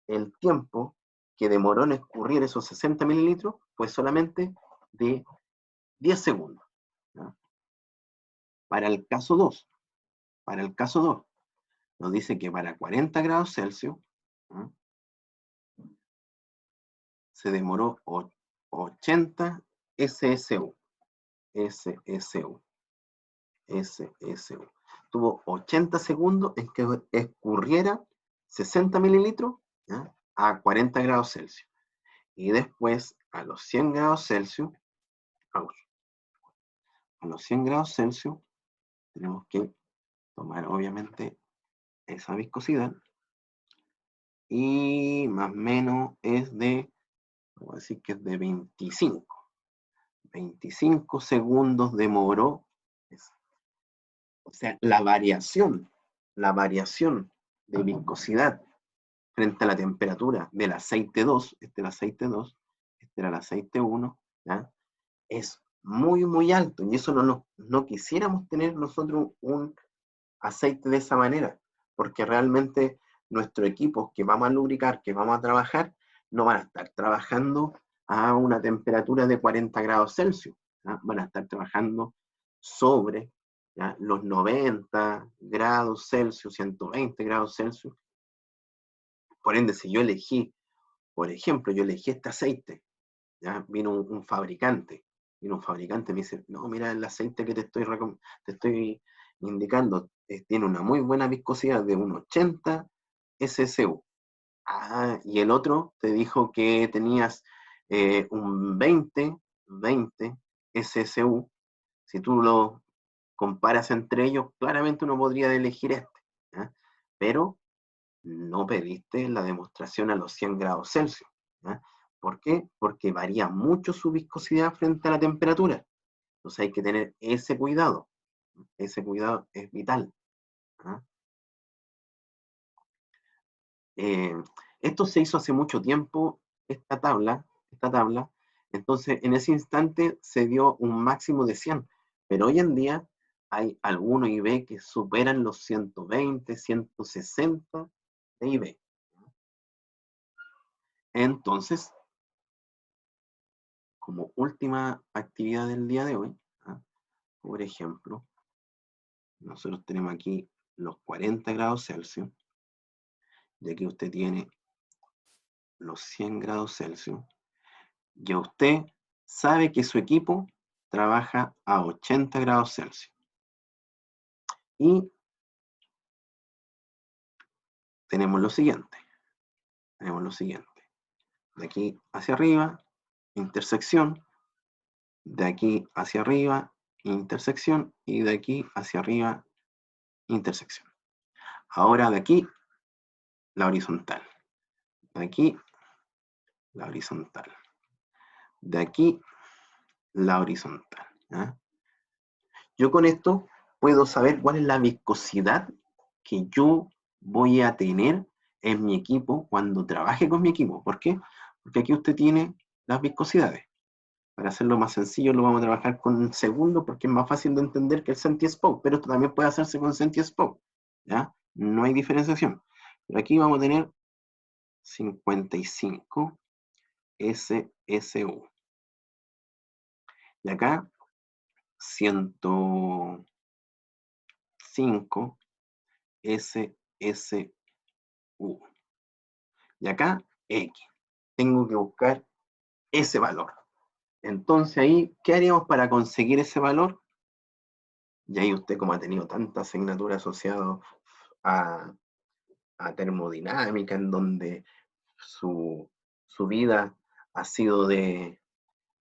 el tiempo que demoró en escurrir esos 60 mililitros fue solamente de 10 segundos, ¿ya? Para el caso 2, nos dice que para 40 grados Celsius, ¿ya?, se demoró 80 SSU. SSU. SSU. Tuvo 80 segundos en que escurriera 60 mililitros, ¿ya?, a 40 grados Celsius. Y después, a los 100 grados Celsius, a los 100 grados Celsius, tenemos que tomar, obviamente, esa viscosidad. Y más o menos es de, vamos a decir que es de 25 segundos demoró. O sea, la variación de viscosidad frente a la temperatura del aceite 2, este era el aceite 2, este era el aceite 1, ¿ya?, es muy, muy alto. Y eso no quisiéramos tener nosotros un aceite de esa manera, porque realmente nuestros equipos que vamos a lubricar, que vamos a trabajar, no van a estar trabajando a una temperatura de 40 grados Celsius, ¿ya? Van a estar trabajando sobre, ¿ya?, los 90 grados Celsius, 120 grados Celsius. Por ende, si yo elegí, por ejemplo, yo elegí este aceite, ¿ya? Vino un fabricante, y me dice, no, mira, el aceite que te estoy indicando tiene una muy buena viscosidad de un 80 SSU. Ah, y el otro te dijo que tenías un 20 SSU. Si tú lo comparas entre ellos, claramente uno podría elegir este, ¿ya? Pero no pediste la demostración a los 100 grados Celsius, ¿ya? ¿Por qué? Porque varía mucho su viscosidad frente a la temperatura. Entonces hay que tener ese cuidado. Ese cuidado es vital, ¿ah? Esto se hizo hace mucho tiempo, esta tabla, entonces en ese instante se dio un máximo de 100, pero hoy en día hay algunos IB que superan los 120, 160 de IB. Entonces, como última actividad del día de hoy, ¿ah?, por ejemplo, nosotros tenemos aquí los 40 grados Celsius, y aquí usted tiene los 100 grados Celsius, y usted sabe que su equipo trabaja a 80 grados Celsius. Y tenemos lo siguiente. De aquí hacia arriba, intersección. De aquí hacia arriba, intersección. Y de aquí hacia arriba, intersección. Ahora de aquí, la horizontal. De aquí, la horizontal. De aquí, la horizontal, ¿ya? Yo con esto puedo saber cuál es la viscosidad que yo voy a tener en mi equipo cuando trabaje con mi equipo. ¿Por qué? Porque aquí usted tiene las viscosidades. Para hacerlo más sencillo, lo vamos a trabajar con un segundo porque es más fácil de entender que el Senti-Spoke, pero esto también puede hacerse con Senti-Spoke, ¿ya? No hay diferenciación. Pero aquí vamos a tener 55 SSU. Y acá 105 SSU. Y acá X. Tengo que buscar ese valor. Entonces ahí, ¿qué haríamos para conseguir ese valor? Y ahí usted, como ha tenido tanta asignatura asociada a termodinámica, en donde su vida ha sido de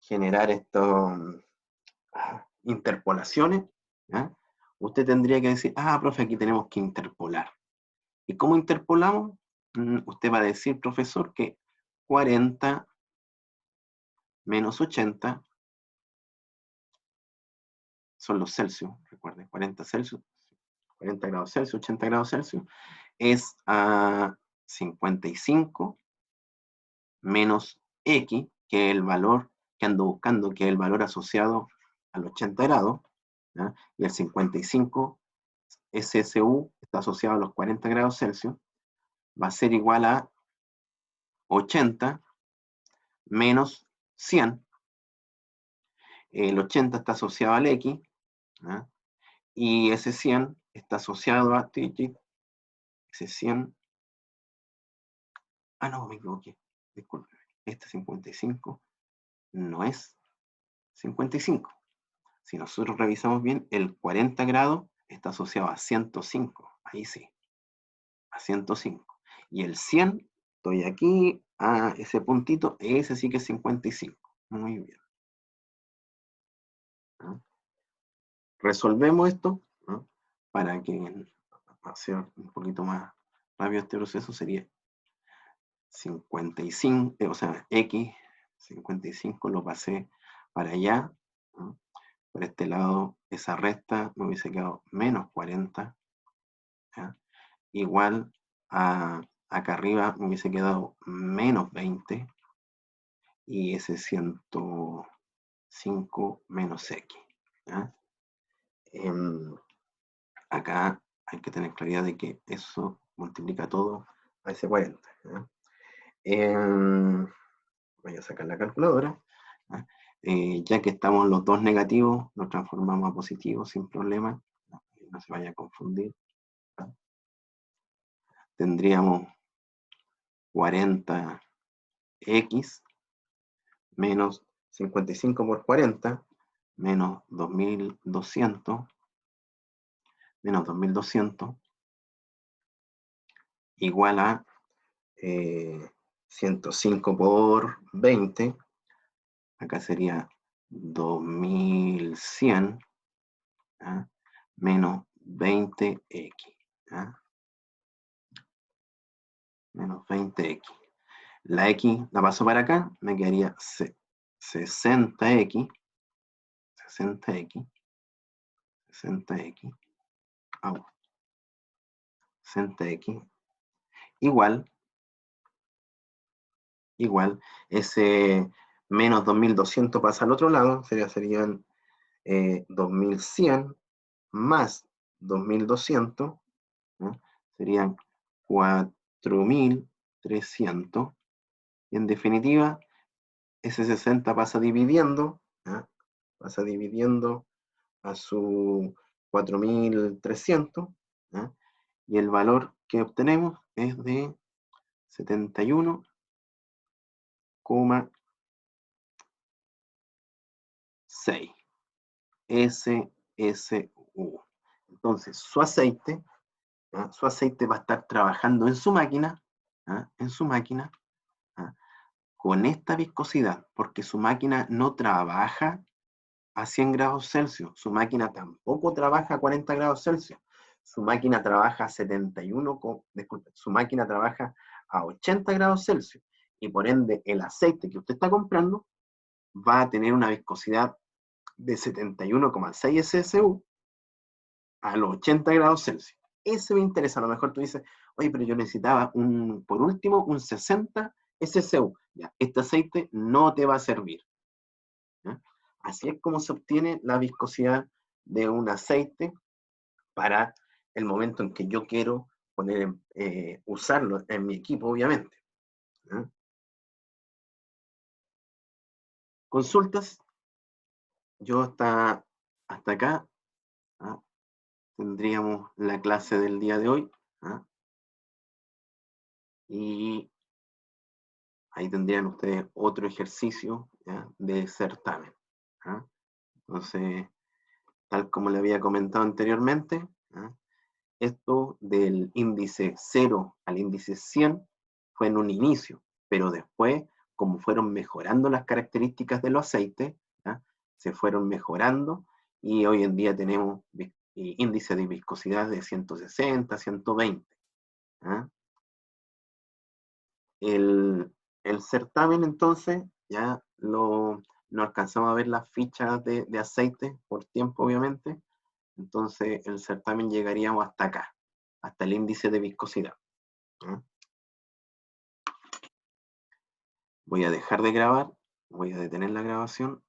generar estas interpolaciones, ¿ya? usted tendría que decir, profe, aquí tenemos que interpolar. ¿Y cómo interpolamos? Usted va a decir, profesor, que 40 menos 80 son los Celsius, recuerden, 40 Celsius, 40 grados Celsius, 80 grados Celsius, es a 55 menos X, que es el valor que ando buscando, que es el valor asociado al 80 grados, ¿ya? Y el 55 SSU está asociado a los 40 grados Celsius, va a ser igual a 80 menos 100. El 80 está asociado al X, ¿ya? Y ese 100 está asociado a ese 100. No, me equivoqué. Disculpe. Este 55 no es 55. Si nosotros revisamos bien, el 40 grados está asociado a 105. Ahí sí. A 105. Y el 100, estoy aquí, a ese puntito, ese sí que es 55. Muy bien. ¿Ah? Resolvemos esto, ¿no? Para que hacer un poquito más rápido este proceso sería 55, o sea, X, 55 lo pasé para allá, ¿no? Por este lado, esa resta me hubiese quedado menos 40, ¿ya? Igual a acá arriba me hubiese quedado menos 20, y ese 105 menos X, ¿ya? Acá hay que tener claridad de que eso multiplica todo a ese 40, ¿ya? Voy a sacar la calculadora, ¿ya? Ya que estamos los dos negativos, lo transformamos a positivo sin problema, no se vaya a confundir, ¿ya? Tendríamos 40x menos 55 por 40, menos 2200, menos 2200, igual a 105 por 20, acá sería 2100, ¿ya? Menos 20x, ¿ya? Menos 20x. La x la paso para acá, me quedaría 60x, 60x, 60x, 60x, igual, ese menos 2200 pasa al otro lado, serían 2100 más 2200, ¿no? Serían 4300, y en definitiva, ese 60 pasa dividiendo, ¿ya? Pasa dividiendo a su 4300, ¿ya? Y el valor que obtenemos es de 71,6 SSU. Entonces, su aceite, ¿ya? Su aceite va a estar trabajando en su máquina, ¿ya? En su máquina, ¿ya? Con esta viscosidad, porque su máquina no trabaja a 100 grados Celsius, su máquina tampoco trabaja a 40 grados Celsius, su máquina trabaja a 71, disculpe, su máquina trabaja a 80 grados Celsius, y por ende el aceite que usted está comprando va a tener una viscosidad de 71,6 SSU a los 80 grados Celsius. Ese me interesa. A lo mejor tú dices, oye, pero yo necesitaba por último, un 60 SSU. Ya, este aceite no te va a servir, ¿ya? Así es como se obtiene la viscosidad de un aceite para el momento en que yo quiero usarlo en mi equipo, obviamente, ¿ya? Consultas. Yo hasta acá, ¿ya? Tendríamos la clase del día de hoy, ¿ya? Y ahí tendrían ustedes otro ejercicio, ¿ya? De certamen, ¿ya? Entonces, tal como le había comentado anteriormente, ¿ya? Esto del índice 0 al índice 100 fue en un inicio, pero después, como fueron mejorando las características de los aceites, ¿ya? Se fueron mejorando, y hoy en día tenemos y índice de viscosidad de 160, 120. ¿Ah? El certamen, entonces, ya no alcanzamos a ver las fichas de aceite por tiempo, obviamente. Entonces, el certamen llegaríamos hasta acá, hasta el índice de viscosidad. ¿Ah? Voy a dejar de grabar, voy a detener la grabación